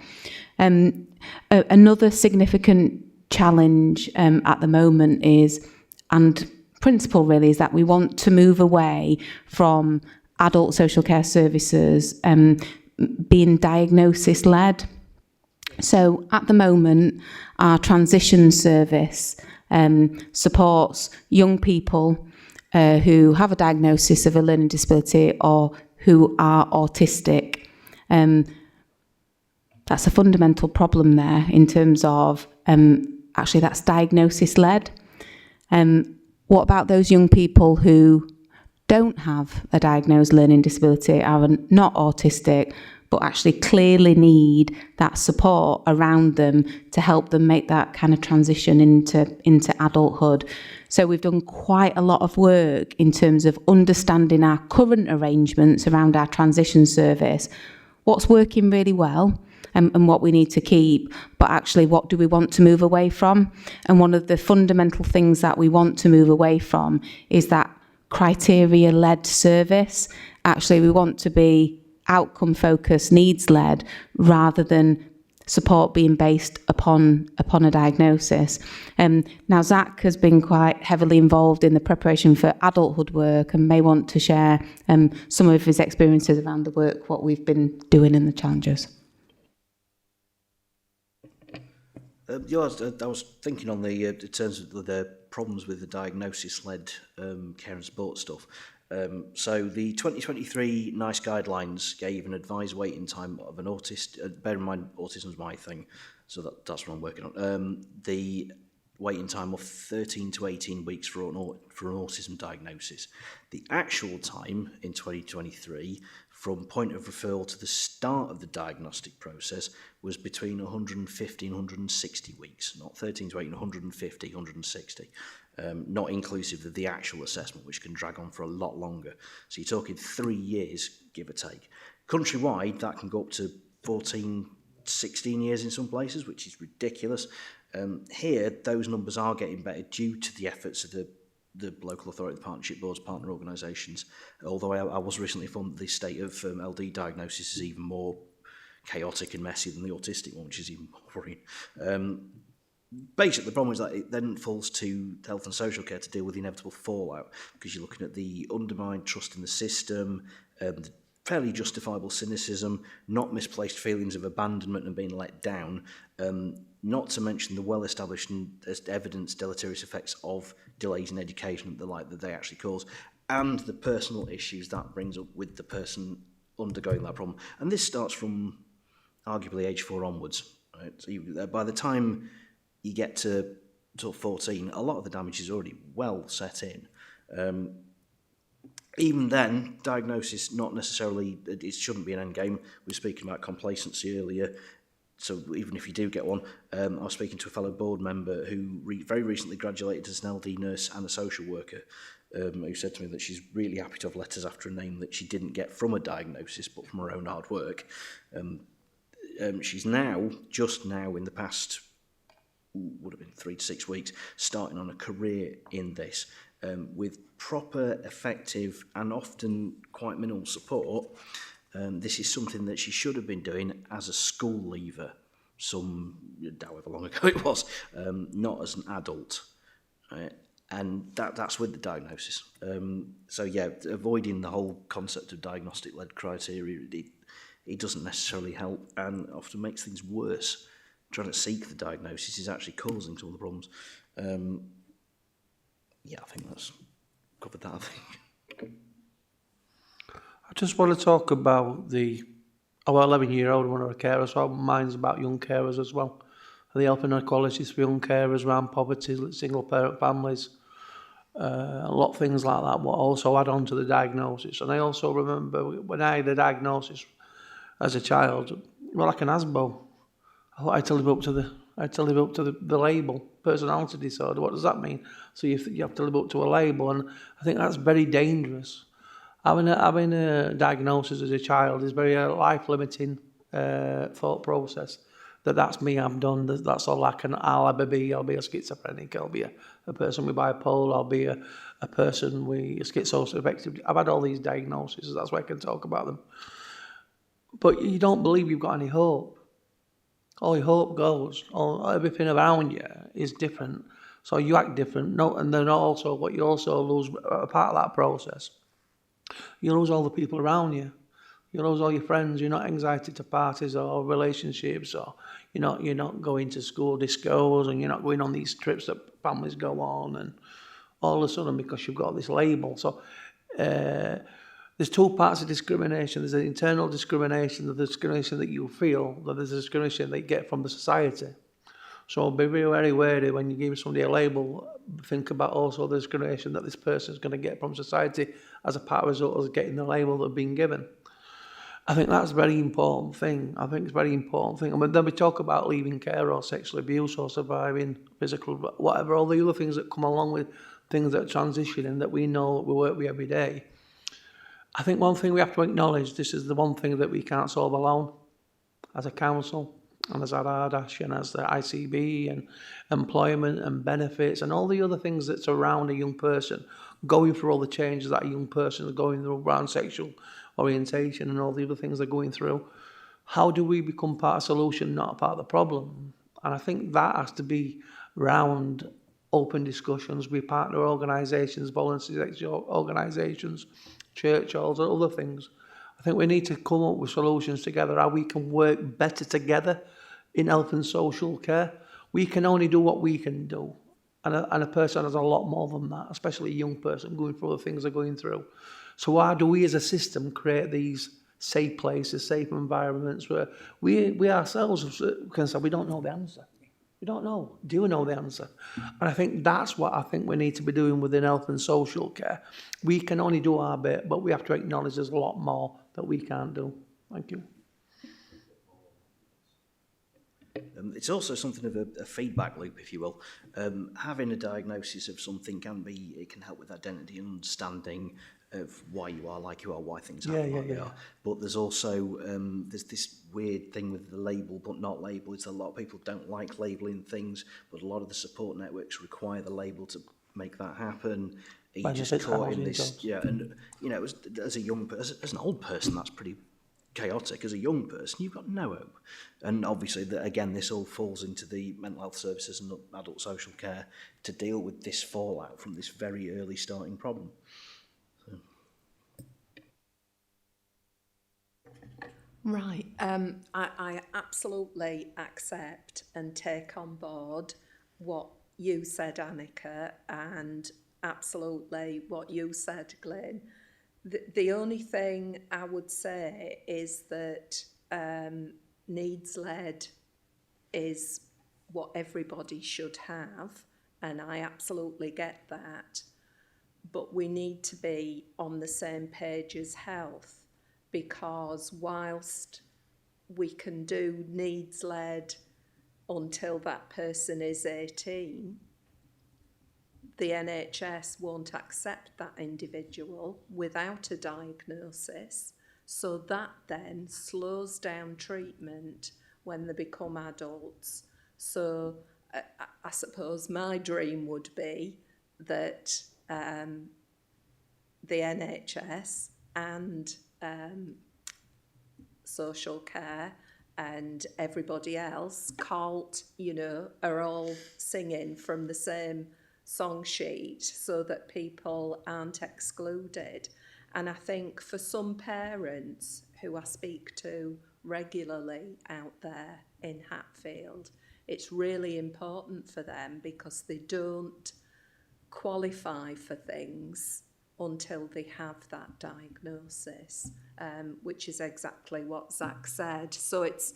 S5: Another significant challenge at the moment is, and principle really, is that we want to move away from adult social care services being diagnosis-led. So at the moment, our transition service supports young people who have a diagnosis of a learning disability or who are autistic. That's a fundamental problem there in terms of actually that's diagnosis-led. What about those young people who don't have a diagnosed learning disability, are not autistic, but actually clearly need that support around them to help them make that kind of transition into adulthood? So we've done quite a lot of work in terms of understanding our current arrangements around our transition service, what's working really well and what we need to keep, but actually what do we want to move away from? And one of the fundamental things that we want to move away from is that criteria-led service. Actually, we want to be outcome-focused, needs-led, rather than support being based upon a diagnosis. Now, Zach has been quite heavily involved in the preparation for adulthood work and may want to share some of his experiences around the work, what we've been doing and the challenges.
S4: I was thinking on the in terms of the problems with the diagnosis-led care and support stuff. So the 2023 NICE guidelines gave an advised waiting time of an autist. Bear in mind, autism's my thing, so that's what I'm working on. The waiting time of 13 to 18 weeks for an autism diagnosis. The actual time in 2023, from point of referral to the start of the diagnostic process, was between 150 and 160 weeks, not 13 to 18, 150, 160. Not inclusive of the actual assessment, which can drag on for a lot longer. So you're talking 3 years, give or take. Countrywide, that can go up to 14, 16 years in some places, which is ridiculous. Here, those numbers are getting better due to the efforts of the local authority, the partnership boards, partner organisations. Although I was recently informed that the state of LD diagnosis is even more chaotic and messy than the autistic one, which is even more worrying. Basically, the problem is that it then falls to health and social care to deal with the inevitable fallout, because you're looking at the undermined trust in the system, the fairly justifiable cynicism, not misplaced feelings of abandonment and being let down, not to mention the well-established and evidenced deleterious effects of delays in education and the like that they actually cause, and the personal issues that brings up with the person undergoing that problem. And this starts from arguably age 4 onwards. Right? So by the time you get to sort of 14, a lot of the damage is already well set in. Even then, diagnosis, not necessarily, it shouldn't be an end game. We were speaking about complacency earlier, so even if you do get one, I was speaking to a fellow board member who very recently graduated as an LD nurse and a social worker, who said to me that she's really happy to have letters after a name that she didn't get from a diagnosis, but from her own hard work. She's just now in the past, would have been 3 to 6 weeks, starting on a career in this, with proper, effective and often quite minimal support. This is something that she should have been doing as a school leaver. however long ago it was, not as an adult, right? And that's with the diagnosis. So yeah, avoiding the whole concept of diagnostic-led criteria, it doesn't necessarily help and often makes things worse. Trying to seek the diagnosis is actually causing some of the problems. Yeah, I think that's covered that, I think.
S2: I just want to talk about our 11-year-old one of the carers, so mine's about young carers as well. The help and equalities for young carers around poverty, single parent families, a lot of things like that, but also add on to the diagnosis. And I also remember when I had a diagnosis as a child, well, like an ASBO, I had to live up to the label, personality disorder. What does that mean? So you have to live up to a label, and I think that's very dangerous. Having a diagnosis as a child is very life-limiting thought process. That's me, I'm done. That's all I can. I'll be a schizophrenic. I'll be a person with bipolar. I'll be a person with schizoaffective. I've had all these diagnoses. That's why I can talk about them. But you don't believe you've got any hope. All your hope goes. Everything around you is different. So you act different. No, and then also what you also lose a part of that process. You lose all the people around you. You lose all your friends. You're not excited to parties or relationships, or you're not going to school discos, and you're not going on these trips that families go on, and all of a sudden because you've got this label. So there's two parts of discrimination. There's an internal discrimination, the discrimination that you feel, that there's a discrimination that you get from the society. So be very, very wary when you give somebody a label. Think about also the discrimination that this person is going to get from society as a part of result of getting the label that they've been given. I think that's a very important thing. And then we talk about leaving care or sexual abuse or surviving physical, whatever, all the other things that come along with things that are transitioning that we know we work with every day. I think one thing we have to acknowledge, this is the one thing that we can't solve alone as a council and as Ardash and as the ICB and employment and benefits and all the other things that surround a young person, going through all the changes that a young person is going through around sexual orientation and all the other things they're going through. How do we become part of the solution, not a part of the problem? And I think that has to be round open discussions with partner organisations, voluntary organisations, church halls and other things. I think we need to come up with solutions together, how we can work better together in health and social care. We can only do what we can do. And a person has a lot more than that, especially a young person going through the things they're going through. So how do we as a system create these safe places, safe environments where we ourselves can say we don't know the answer. We don't know. Do you know the answer? And I think that's what I think we need to be doing within health and social care. We can only do our bit, but we have to acknowledge there's a lot more that we can't do. Thank you.
S4: It's also something of a feedback loop, if you will. Having a diagnosis of something it can help with identity and understanding of why you are like you are, why things happen like they are. But there's also there's this weird thing with the label but not label. It's a lot of people don't like labelling things, but a lot of the support networks require the label to make that happen. You're just caught in this, and as an old person, that's pretty chaotic. As a young person, you've got no hope. And obviously, again, this all falls into the mental health services and adult social care to deal with this fallout from this very early starting problem.
S1: Right. I absolutely accept and take on board what you said, Annika, and absolutely what you said, Glyn. The only thing I would say is that needs-led is what everybody should have, and I absolutely get that. But we need to be on the same page as health, because whilst we can do needs-led until that person is 18, the NHS won't accept that individual without a diagnosis, so that then slows down treatment when they become adults. So I suppose my dream would be that the NHS and social care and everybody else, Colt, you know, are all singing from the same song sheet so that people aren't excluded. And I think for some parents who I speak to regularly out there in Hatfield, it's really important for them because they don't qualify for things until they have that diagnosis, which is exactly what Zach said. So it's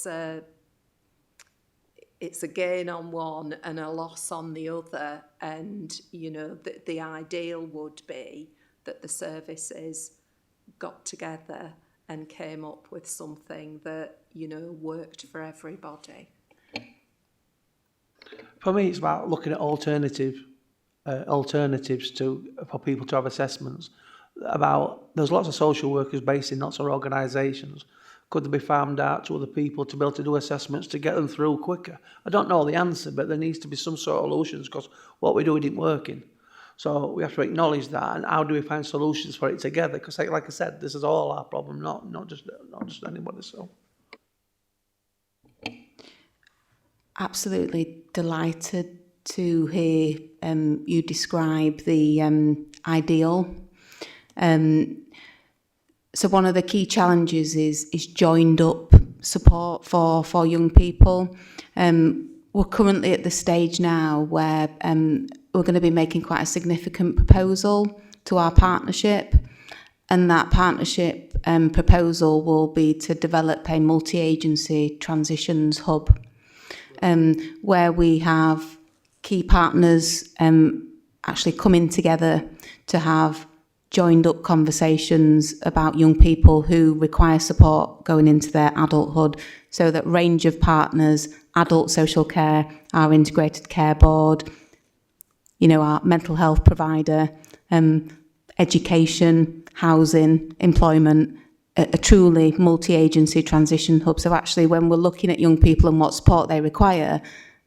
S1: a gain on one and a loss on the other, and you know the ideal would be that the services got together and came up with something that, you know, worked for everybody.
S2: For me, it's about looking at alternatives for people to have assessments. There's lots of social workers based in lots of organisations. Could they be farmed out to other people to be able to do assessments to get them through quicker? I don't know the answer, but there needs to be some sort of solutions because what we do isn't working. So we have to acknowledge that, and how do we find solutions for it together? Because, like I said, this is all our problem, not just anybody. So,
S5: absolutely delighted to hear you describe the ideal. So one of the key challenges is joined up support for young people. We're currently at the stage now where we're going to be making quite a significant proposal to our partnership, and that partnership proposal will be to develop a multi-agency transitions hub, where we have key partners actually coming together to have joined up conversations about young people who require support going into their adulthood. So that range of partners, adult social care, our integrated care board, you know, our mental health provider, education, housing, employment, a truly multi-agency transition hub. So actually when we're looking at young people and what support they require,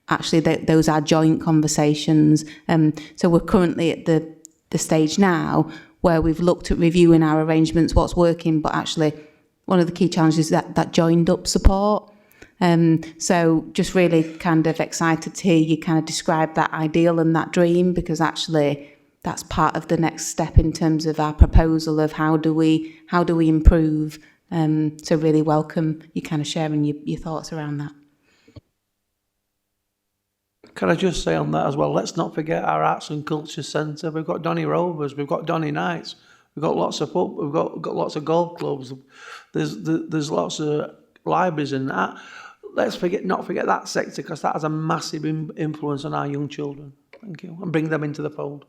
S5: actually those are joint conversations. So we're currently at the stage now where we've looked at reviewing our arrangements, what's working, but actually one of the key challenges is that joined up support. So just really kind of excited to hear you kind of describe that ideal and that dream, because actually that's part of the next step in terms of our proposal of how do we improve. So really welcome you kind of sharing your thoughts around that.
S2: can I just say on that as well, let's not forget our Arts and Culture Centre. We've got Donny Rovers, we've got Donny Knights, we've got lots of we've got lots of golf clubs. There's lots of libraries in that. Let's not forget that sector, because that has a massive influence on our young children. Thank you, and bring them into the fold.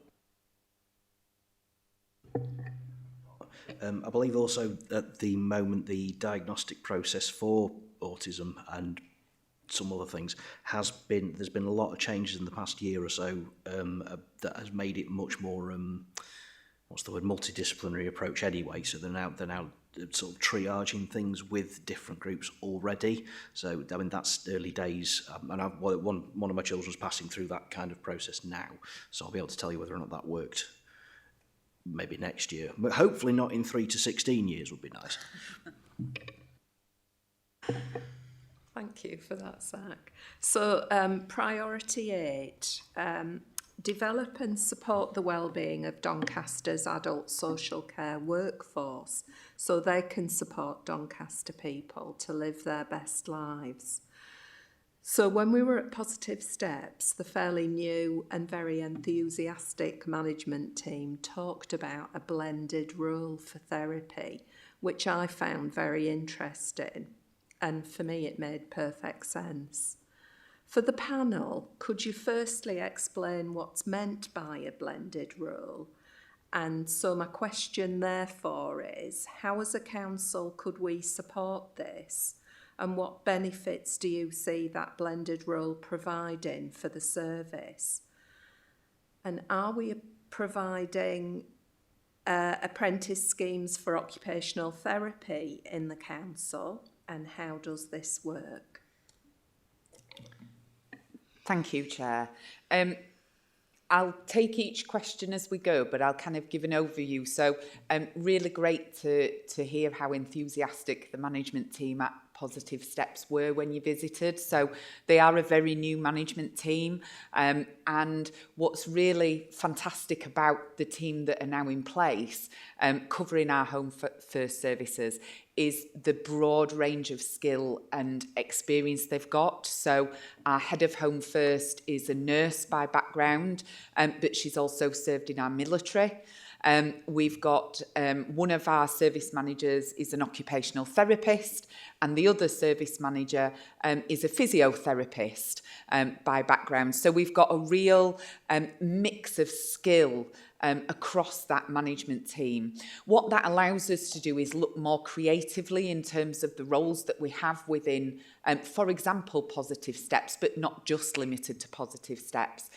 S4: I believe also at the moment the diagnostic process for autism and some other things there's been a lot of changes in the past year or so that has made it much more multidisciplinary approach anyway. So they're now sort of triaging things with different groups already. So I mean that's early days, and one of my children's passing through that kind of process now, so I'll be able to tell you whether or not that worked maybe next year, but hopefully not in 3 to 16 years would be nice.
S1: Thank you for that, Zach. So priority 8, develop and support the wellbeing of Doncaster's adult social care workforce so they can support Doncaster people to live their best lives. So when we were at Positive Steps, the fairly new and very enthusiastic management team talked about a blended role for therapy, which I found very interesting. And for me, it made perfect sense. For the panel, could you firstly explain what's meant by a blended role? And so my question therefore is, how as a council could we support this? And what benefits do you see that blended role providing for the service? And are we providing apprentice schemes for occupational therapy in the council? And how does this work?
S3: Thank you, Chair. I'll take each question as we go, but I'll kind of give an overview. So really great to hear how enthusiastic the management team at Positive Steps were when you visited. So they are a very new management team. And what's really fantastic about the team that are now in place, covering our Home First services, is the broad range of skill and experience they've got. So our head of Home First is a nurse by background, but she's also served in our military. We've got one of our service managers is an occupational therapist, and the other service manager is a physiotherapist by background. So we've got a real mix of skill across that management team. What that allows us to do is look more creatively in terms of the roles that we have within, for example, Positive Steps, but not just limited to Positive Steps.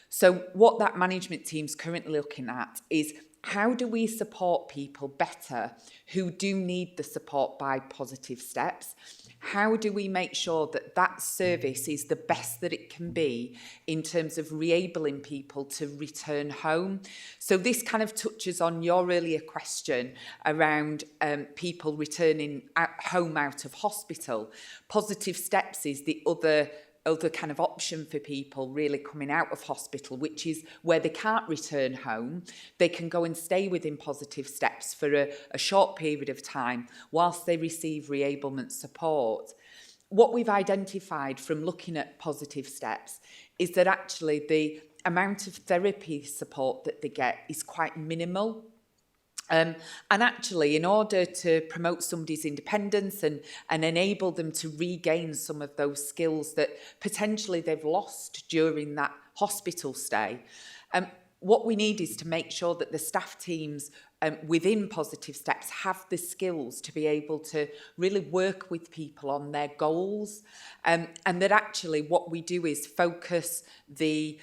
S3: So what that management team's currently looking at is how do we support people better who do need the support by Positive Steps? How do we make sure that that service is the best that it can be in terms of re-abling people to return home? So this kind of touches on your earlier question around people returning home out of hospital. Positive Steps is the other kind of option for people really coming out of hospital, which is where they can't return home. They can go and stay within Positive Steps for a short period of time whilst they receive re-ablement support. What we've identified from looking at Positive Steps is that actually the amount of therapy support that they get is quite minimal. And actually, in order to promote somebody's independence and enable them to regain some of those skills that potentially they've lost during that hospital stay, what we need is to make sure that the staff teams within Positive Steps have the skills to be able to really work with people on their goals, and that actually what we do is focus the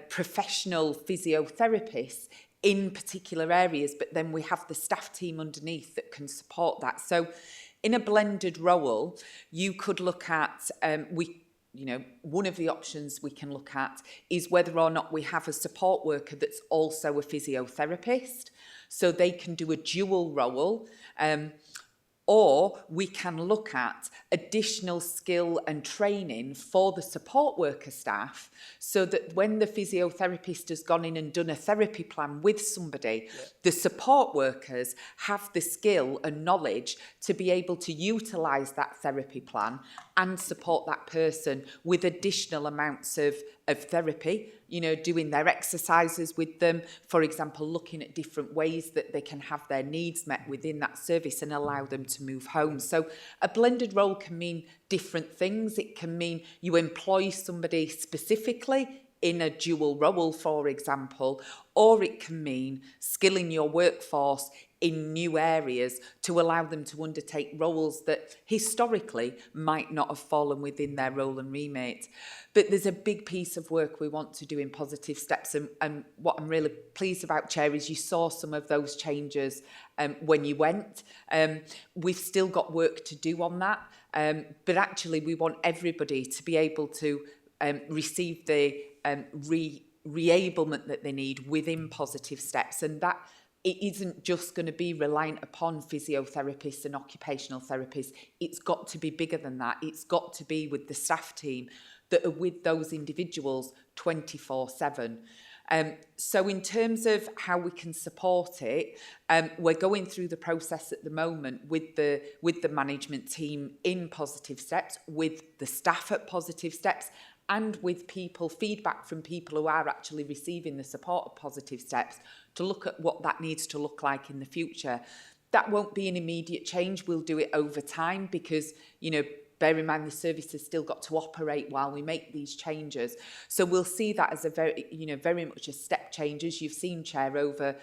S3: professional physiotherapists in particular areas, but then we have the staff team underneath that can support that. So in a blended role, you could look at, one of the options we can look at is whether or not we have a support worker that's also a physiotherapist, so they can do a dual role. Or we can look at additional skill and training for the support worker staff so that when the physiotherapist has gone in and done a therapy plan with somebody, the support workers have the skill and knowledge to be able to utilise that therapy plan and support that person with additional amounts of therapy, doing their exercises with them, for example, looking at different ways that they can have their needs met within that service and allow them to move home. So a blended role can mean different things. It can mean you employ somebody specifically in a dual role, for example, or it can mean skilling your workforce in new areas to allow them to undertake roles that historically might not have fallen within their role and remit. But there's a big piece of work we want to do in Positive Steps, and what I'm really pleased about, Chair, is you saw some of those changes when you went. We've still got work to do on that, but actually we want everybody to be able to receive the re-ablement that they need within Positive Steps, and that it isn't just going to be reliant upon physiotherapists and occupational therapists. It's got to be bigger than that. It's got to be with the staff team that are with those individuals 24/7. So in terms of how we can support it, we're going through the process at the moment with the management team in Positive Steps, with the staff at Positive Steps, and with feedback from people who are actually receiving the support of Positive Steps to look at what that needs to look like in the future. That won't be an immediate change. We'll do it over time because, bear in mind the service has still got to operate while we make these changes. So we'll see that as a very much a step change, as you've seen, Chair, over,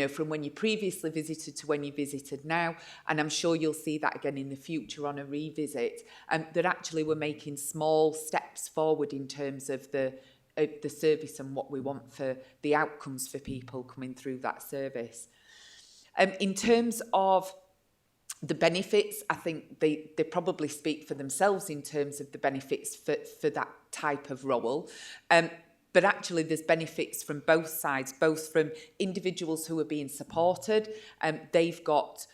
S3: from when you previously visited to when you visited now. And I'm sure you'll see that again in the future on a revisit, that actually we're making small steps forward in terms of the service and what we want for the outcomes for people coming through that service. In terms of the benefits, I think they probably speak for themselves in terms of the benefits for that type of role. But actually there's benefits from both sides, both from individuals who are being supported. They've got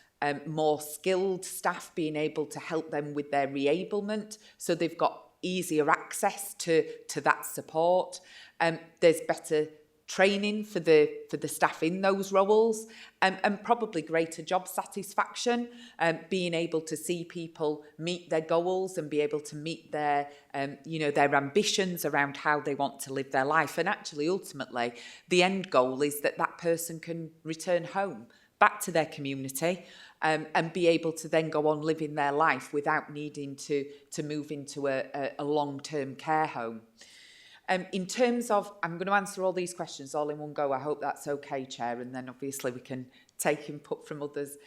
S3: more skilled staff being able to help them with their reablement, so they've got easier access to that support. There's better training for the staff in those roles, and probably greater job satisfaction, being able to see people meet their goals and be able to meet their their ambitions around how they want to live their life. And actually ultimately the end goal is that that person can return home back to their community, and be able to then go on living their life without needing to move into a long-term care home. In terms of, I'm going to answer all these questions all in one go. I hope that's okay, Chair, and then obviously we can take input from others.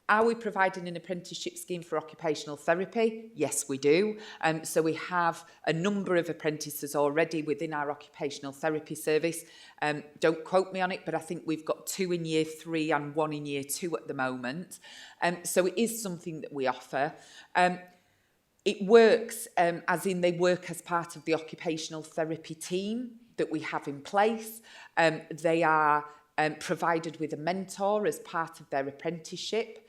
S3: Are we providing an apprenticeship scheme for occupational therapy? Yes, we do. So we have a number of apprentices already within our occupational therapy service. Don't quote me on it, but I think we've got 2 in year 3 and 1 in year 2 at the moment. So it is something that we offer. It works, as in they work as part of the occupational therapy team that we have in place. They are provided with a mentor as part of their apprenticeship.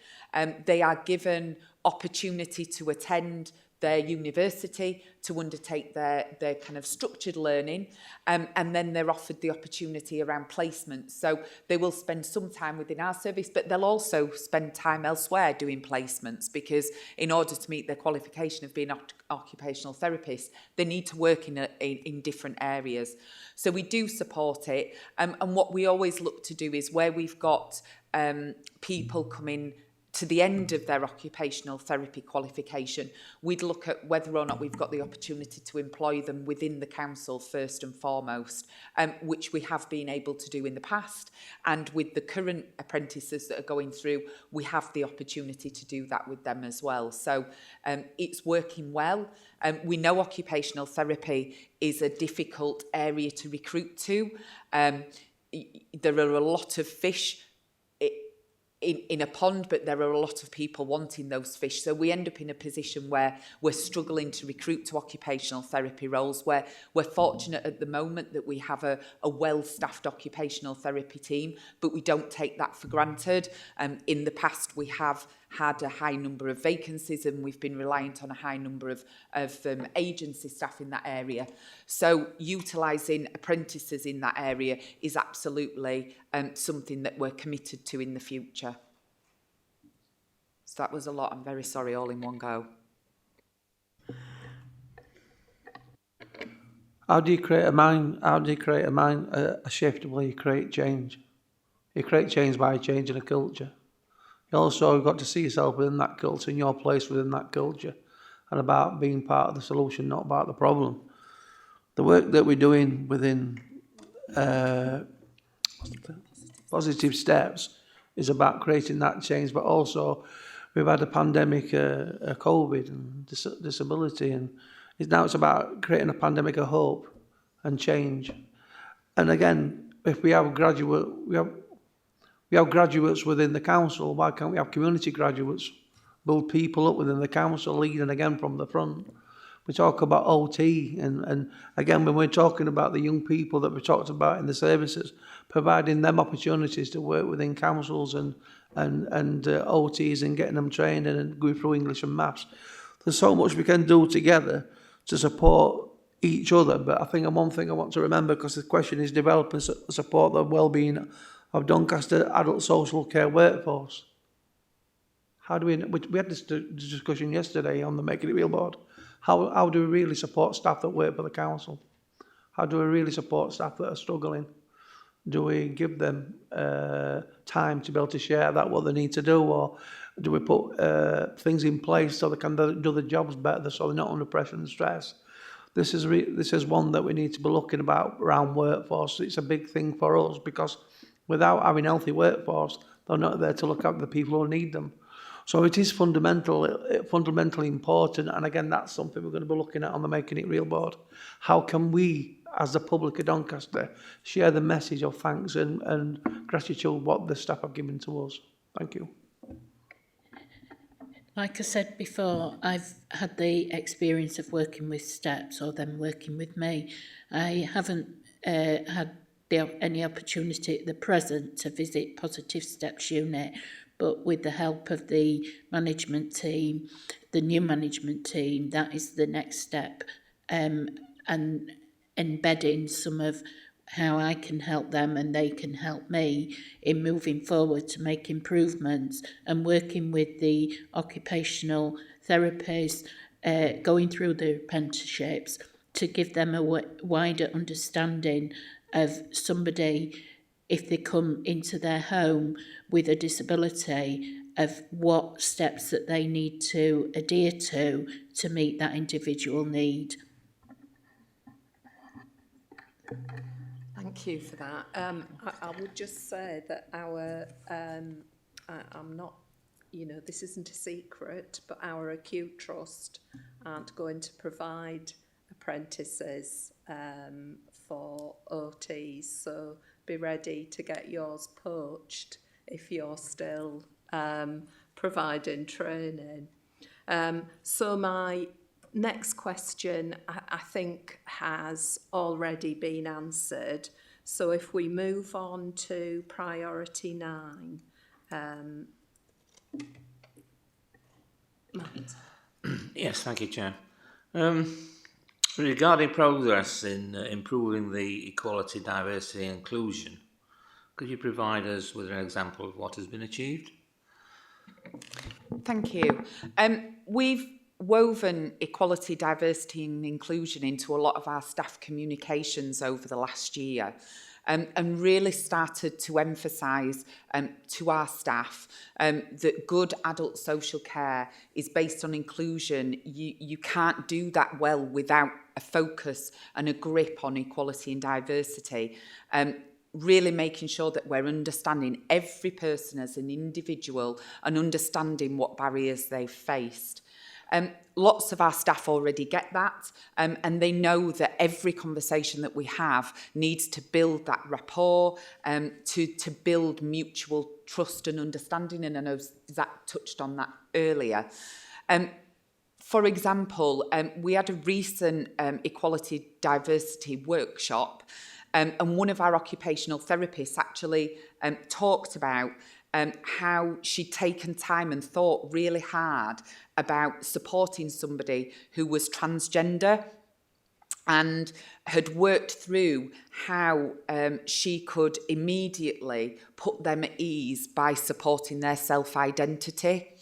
S3: They are given opportunity to attend their university, to undertake their kind of structured learning, and then they're offered the opportunity around placement. So they will spend some time within our service, but they'll also spend time elsewhere doing placements, because in order to meet their qualification of being occupational therapists, they need to work in different areas. So we do support it, and what we always look to do is where we've got people coming to the end of their occupational therapy qualification, we'd look at whether or not we've got the opportunity to employ them within the council first and foremost, which we have been able to do in the past. And with the current apprentices that are going through, we have the opportunity to do that with them as well. So it's working well. We know occupational therapy is a difficult area to recruit to. There are a lot of fish in a pond, but there are a lot of people wanting those fish. So we end up in a position where we're struggling to recruit to occupational therapy roles, where we're fortunate at the moment that we have a well-staffed occupational therapy team, but we don't take that for granted. In the past, we have had a high number of vacancies, and we've been reliant on a high number of agency staff in that area. So utilising apprentices in that area is absolutely something that we're committed to in the future. So that was a lot. I'm very sorry, all in one go.
S2: How do you create a mind? How do you create a shift where you create change? You create change by changing a culture. You also got to see yourself within that culture and your place within that culture, and about being part of the solution, not about the problem. The work that we're doing within positive steps is about creating that change, but also we've had a pandemic, COVID and disability, and now it's about creating a pandemic of hope and change. And again, if we have we have graduates within the council, why can't we have community graduates, build people up within the council, leading again from the front? We talk about OT, and again, when we're talking about the young people that we talked about in the services, providing them opportunities to work within councils and OTs and getting them trained and going through English and maths. There's so much we can do together to support each other, but I think one thing I want to remember, because the question is develop and support the well-being of Doncaster adult social care workforce. How do we had this discussion yesterday on the Making It Real board. How do we really support staff that work for the council? How do we really support staff that are struggling? Do we give them time to be able to share that, what they need to do, or do we put things in place so they can do the jobs better, so they're not under pressure and stress? This is one that we need to be looking about around workforce. It's a big thing for us, because without having a healthy workforce, they're not there to look after the people who need them. So it is fundamentally important, and again, that's something we're going to be looking at on the Making It Real board. How can we, as the public of Doncaster, share the message of thanks and gratitude what the staff have given to us? Thank you.
S6: Like I said before, I've had the experience of working with STEPS, or them working with me. I haven't had any opportunity at the present to visit Positive Steps unit, but with the help of the management team, the new management team, that is the next step, and embedding some of how I can help them and they can help me in moving forward to make improvements, and working with the occupational therapists, going through the apprenticeships to give them a wider understanding of somebody, if they come into their home with a disability, of what steps that they need to adhere to meet that individual need.
S1: Thank you for that. I would just say that I'm not, this isn't a secret, but our acute trust aren't going to provide apprentices for OTs, so be ready to get yours poached if you're still providing training. So my next question, I think, has already been answered. So if we move on to priority 9. Matt.
S7: Yes, thank you, Chair. Regarding progress in improving the equality, diversity and inclusion, could you provide us with an example of what has been achieved?
S3: Thank you. We've woven equality, diversity and inclusion into a lot of our staff communications over the last year, and really started to emphasise to our staff that good adult social care is based on inclusion. You can't do that well without a focus and a grip on equality and diversity. Really making sure that we're understanding every person as an individual and understanding what barriers they've faced. Lots of our staff already get that, and they know that every conversation that we have needs to build that rapport, to build mutual trust and understanding, and I know Zach touched on that earlier. For example, we had a recent equality diversity workshop, and one of our occupational therapists actually talked about how she'd taken time and thought really hard about supporting somebody who was transgender, and had worked through how she could immediately put them at ease by supporting their self-identity.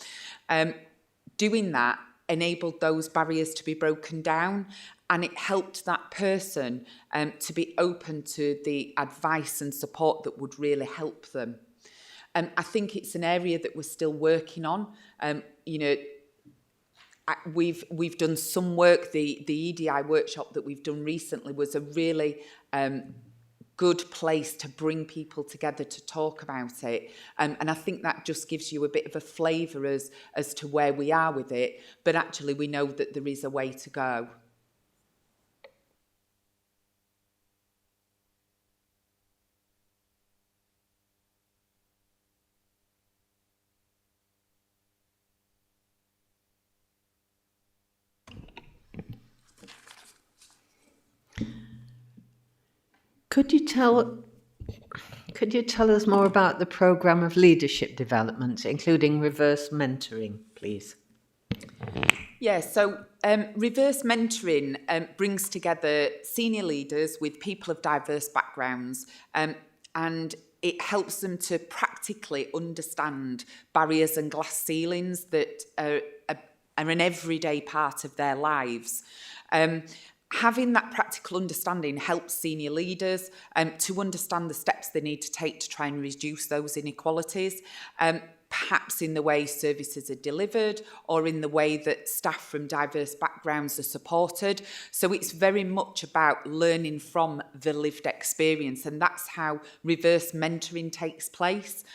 S3: Doing that enabled those barriers to be broken down, and it helped that person to be open to the advice and support that would really help them. I think it's an area that we're still working on. We've done some work. The EDI workshop that we've done recently was a really good place to bring people together to talk about it. And I think that just gives you a bit of a flavour as to where we are with it. But actually, we know that there is a way to go.
S9: Could you tell us more about the programme of leadership development, including reverse mentoring, please?
S3: Yeah, so reverse mentoring brings together senior leaders with people of diverse backgrounds, and it helps them to practically understand barriers and glass ceilings that are an everyday part of their lives. Having that practical understanding helps senior leaders to understand the steps they need to take to try and reduce those inequalities, perhaps in the way services are delivered or in the way that staff from diverse backgrounds are supported. So it's very much about learning from the lived experience, and that's how reverse mentoring takes place.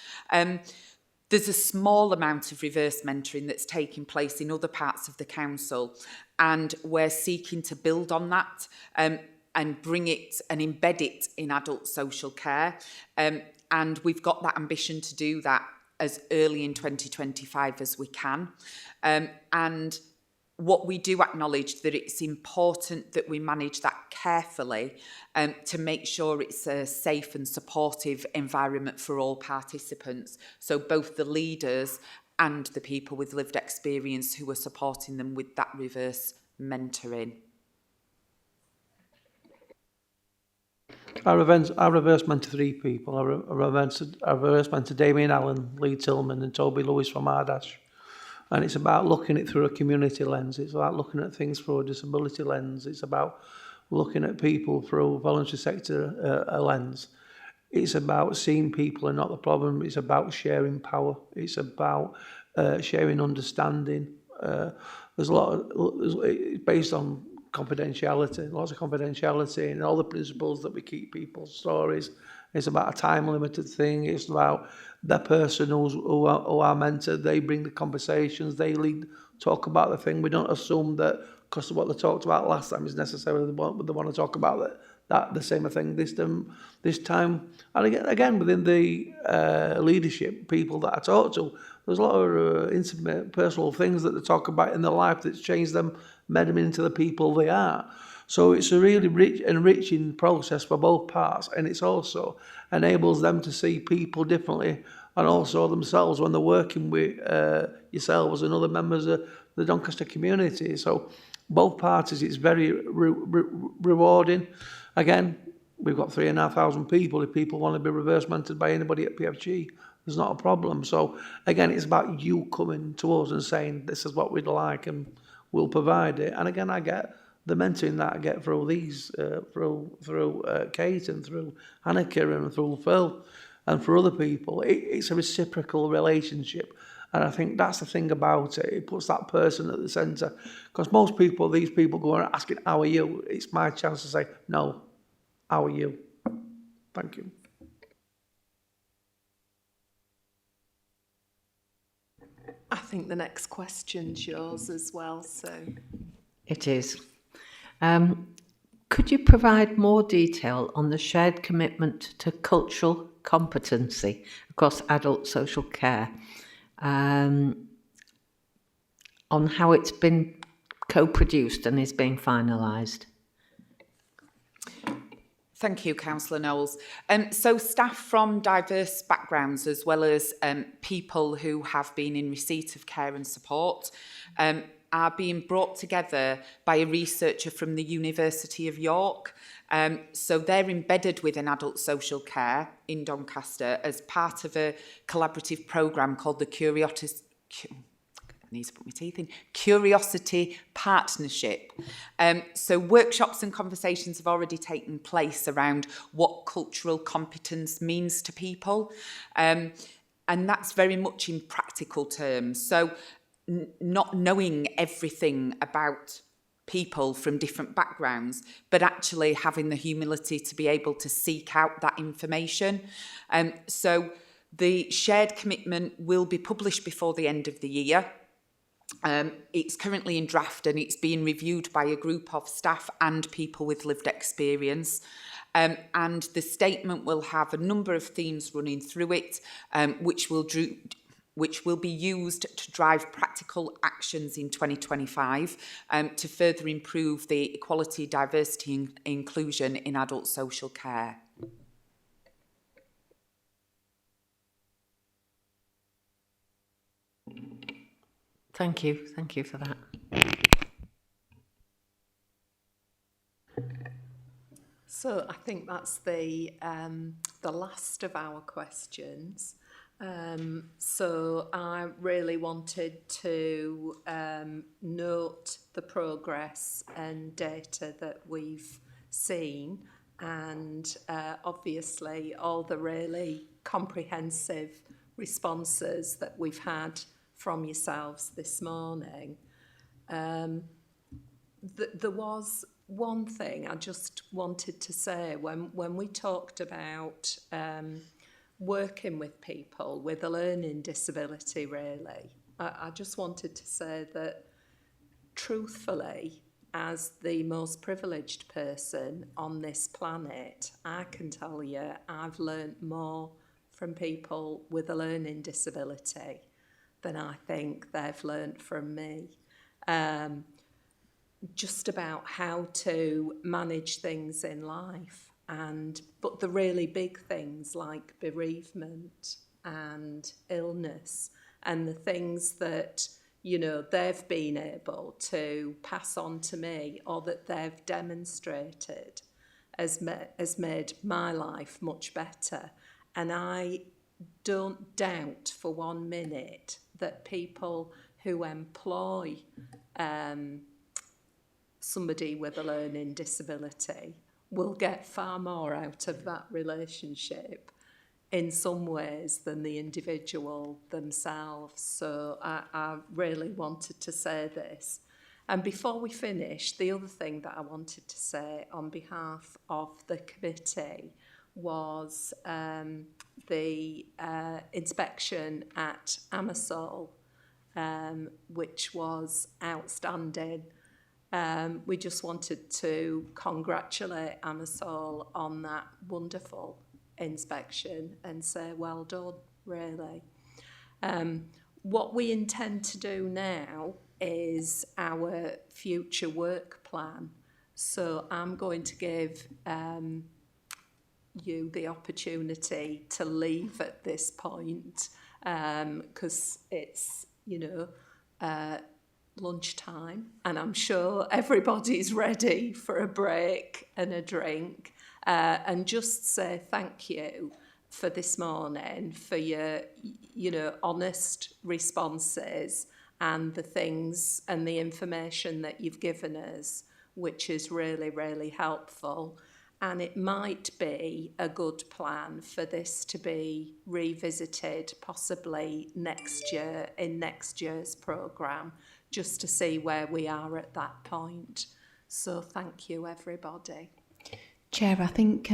S3: There's a small amount of reverse mentoring that's taking place in other parts of the council, and we're seeking to build on that and bring it and embed it in adult social care. And we've got that ambition to do that as early in 2025 as we can. And what we do acknowledge that it's important that we manage that carefully to make sure it's a safe and supportive environment for all participants. So both the leaders and the people with lived experience who are supporting them with that reverse mentoring.
S2: I reverse mentor 3 people. I reverse mentor Damien Allen, Lee Tillman and Toby Lewis from Ardash. And it's about looking at it through a community lens. It's about looking at things through a disability lens. It's about looking at people through a voluntary sector lens. It's about seeing people and not the problem. It's about sharing power. It's about sharing understanding. There's a lot of, it's based on confidentiality, lots of confidentiality, and all the principles that we keep people's stories. It's about a time-limited thing. It's about the person who are mentored. They bring the conversations. They lead, talk about the thing. We don't assume that because of what they talked about last time is necessarily the one they want to talk about that the same thing this time. And again within the leadership people that I talk to, there's a lot of intimate, personal things that they talk about in their life that's changed them, made them into the people they are. So it's a really rich, enriching process for both parts, and it's also enables them to see people differently, and also themselves when they're working with yourselves and other members of the Doncaster community. So both parties, it's very rewarding. Again, we've got 3,500 people. If people want to be reverse mentored by anybody at PFG, there's not a problem. So again, it's about you coming to us and saying, this is what we'd like, and we'll provide it. And again, I get the mentoring that I get through these, through Kate and through Annika and through Phil and for other people. It's a reciprocal relationship. And I think that's the thing about it. It puts that person at the centre. Because most people, these people go and asking, how are you? It's my chance to say, no, how are you? Thank you.
S1: I think the next question's yours as well, so.
S9: It is. Could you provide more detail on the shared commitment to cultural competency across adult social care, on how it's been co-produced and is being finalised?
S3: Thank you, Councillor Knowles. So staff from diverse backgrounds, as well as people who have been in receipt of care and support, are being brought together by a researcher from the University of York. So they're embedded within adult social care in Doncaster as part of a collaborative programme called the Curiosity Partnership. So workshops and conversations have already taken place around what cultural competence means to people. And that's very much in practical terms. So not knowing everything about people from different backgrounds, but actually having the humility to be able to seek out that information. So the shared commitment will be published before the end of the year. It's currently in draft and it's being reviewed by a group of staff and people with lived experience. And the statement will have a number of themes running through it, which will be used to drive practical actions in 2025 to further improve the equality, diversity and inclusion in adult social care.
S9: Thank you for that.
S1: So I think that's the last of our questions. So I really wanted to note the progress and data that we've seen, and obviously all the really comprehensive responses that we've had from yourselves this morning. There was one thing I just wanted to say when we talked about working with people with a learning disability, really. I just wanted to say that truthfully, as the most privileged person on this planet, I can tell you I've learnt more from people with a learning disability than I think they've learnt from me. just about how to manage things in life, but the really big things like bereavement and illness and the things that, you know, they've been able to pass on to me or that they've demonstrated has made my life much better. And I don't doubt for 1 minute that people who employ somebody with a learning disability will get far more out of that relationship in some ways than the individual themselves. So I really wanted to say this. And before we finish, the other thing that I wanted to say on behalf of the committee was the inspection at Amersol, which was outstanding. We just wanted to congratulate Amersol on that wonderful inspection and say well done, really. What we intend to do now is our future work plan. So I'm going to give you the opportunity to leave at this point because it's, you know, lunchtime, and I'm sure everybody's ready for a break and a drink, and just say thank you for this morning, for your, you know, honest responses and the things and the information that you've given us, which is really, really helpful. And it might be a good plan for this to be revisited possibly next year in next year's programme, just to see where we are at that point. So thank you, everybody.
S5: Chair, I think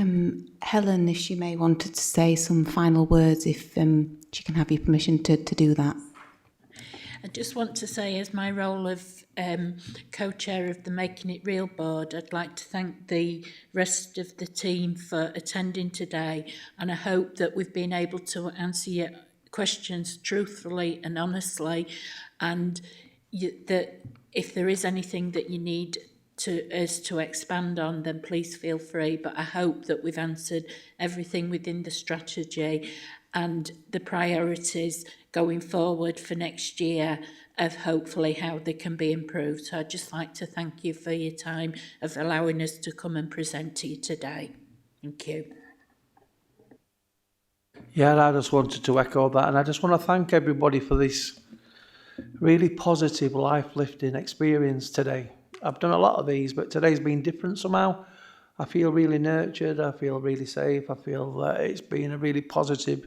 S5: Helen, if she may, wanted to say some final words, if she can have your permission to do that.
S6: I just want to say, as my role of co-chair of the Making It Real board, I'd like to thank the rest of the team for attending today, and I hope that we've been able to answer your questions truthfully and honestly, and that if there is anything that you need us to expand on, then please feel free. But I hope that we've answered everything within the strategy and the priorities going forward for next year of hopefully how they can be improved. So I'd just like to thank you for your time of allowing us to come and present to you today. Thank you.
S2: Yeah, I just wanted to echo that, and I just want to thank everybody for this really positive, life-lifting experience today. I've done a lot of these, but today's been different somehow. I feel really nurtured, I feel really safe, I feel that it's been a really positive,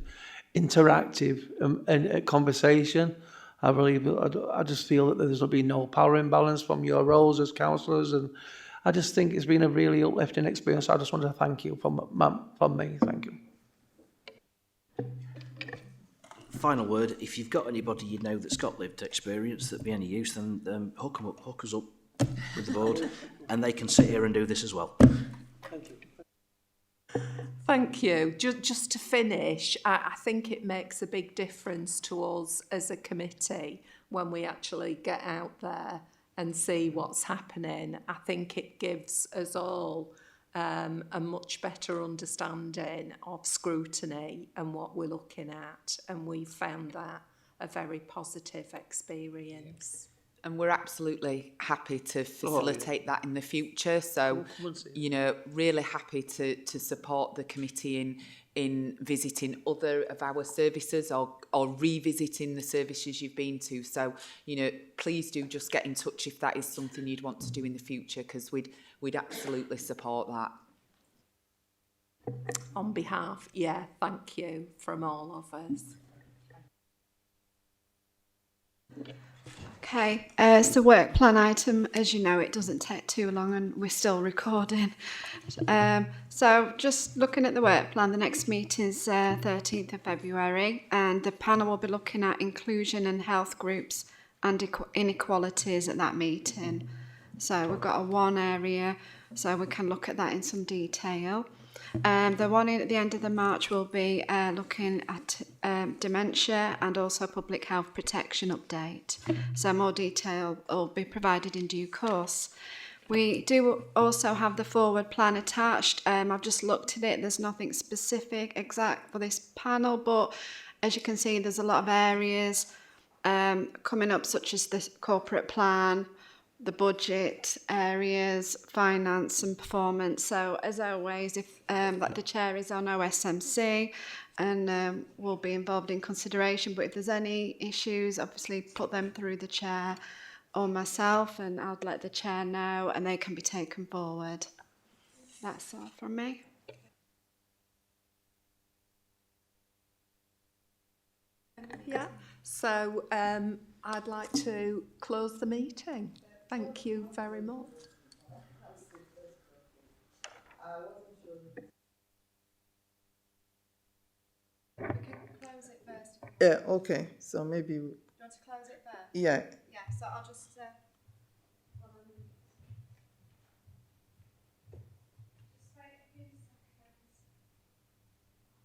S2: interactive conversation. I just feel that there's been no power imbalance from your roles as councillors, and I just think it's been a really uplifting experience. So I just want to thank you from me. Thank you.
S4: Final word, if you've got anybody you know that's got lived experience that'd be any use, then hook us up with the board, and they can sit here and do this as well.
S2: Thank you.
S1: Thank you. Just to finish, I think it makes a big difference to us as a committee when we actually get out there and see what's happening. I think it gives us all a much better understanding of scrutiny and what we're looking at, and we found that a very positive experience.
S3: And we're absolutely happy to facilitate that in the future. So, you know, really happy to support the committee in visiting other of our services or revisiting the services you've been to. So, you know, please do just get in touch if that is something you'd want to do in the future, because we'd absolutely support that.
S1: On behalf, yeah, thank you from all of us.
S11: Okay, so work plan item, as you know, it doesn't take too long and we're still recording. So just looking at the work plan, the next meeting's 13th of February, and the panel will be looking at inclusion and health groups and inequalities at that meeting. So we've got one area, so we can look at that in some detail. The one at the end of the March will be looking at dementia and also public health protection update. So more detail will be provided in due course. We do also have the forward plan attached. I've just looked at it. There's nothing specific exact for this panel, but as you can see, there's a lot of areas coming up, such as the corporate plan, the budget areas, finance and performance. So as always, if like the chair is on OSMC and will be involved in consideration, but if there's any issues, obviously put them through the chair or myself, and I'll let the chair know and they can be taken forward. That's all from me.
S1: Yeah, so I'd like to close the meeting. Thank you very much.
S11: We can close it first.
S10: Yeah, okay. So maybe,
S11: Do you want to close it first?
S10: yeah.
S11: Yeah, so I'll just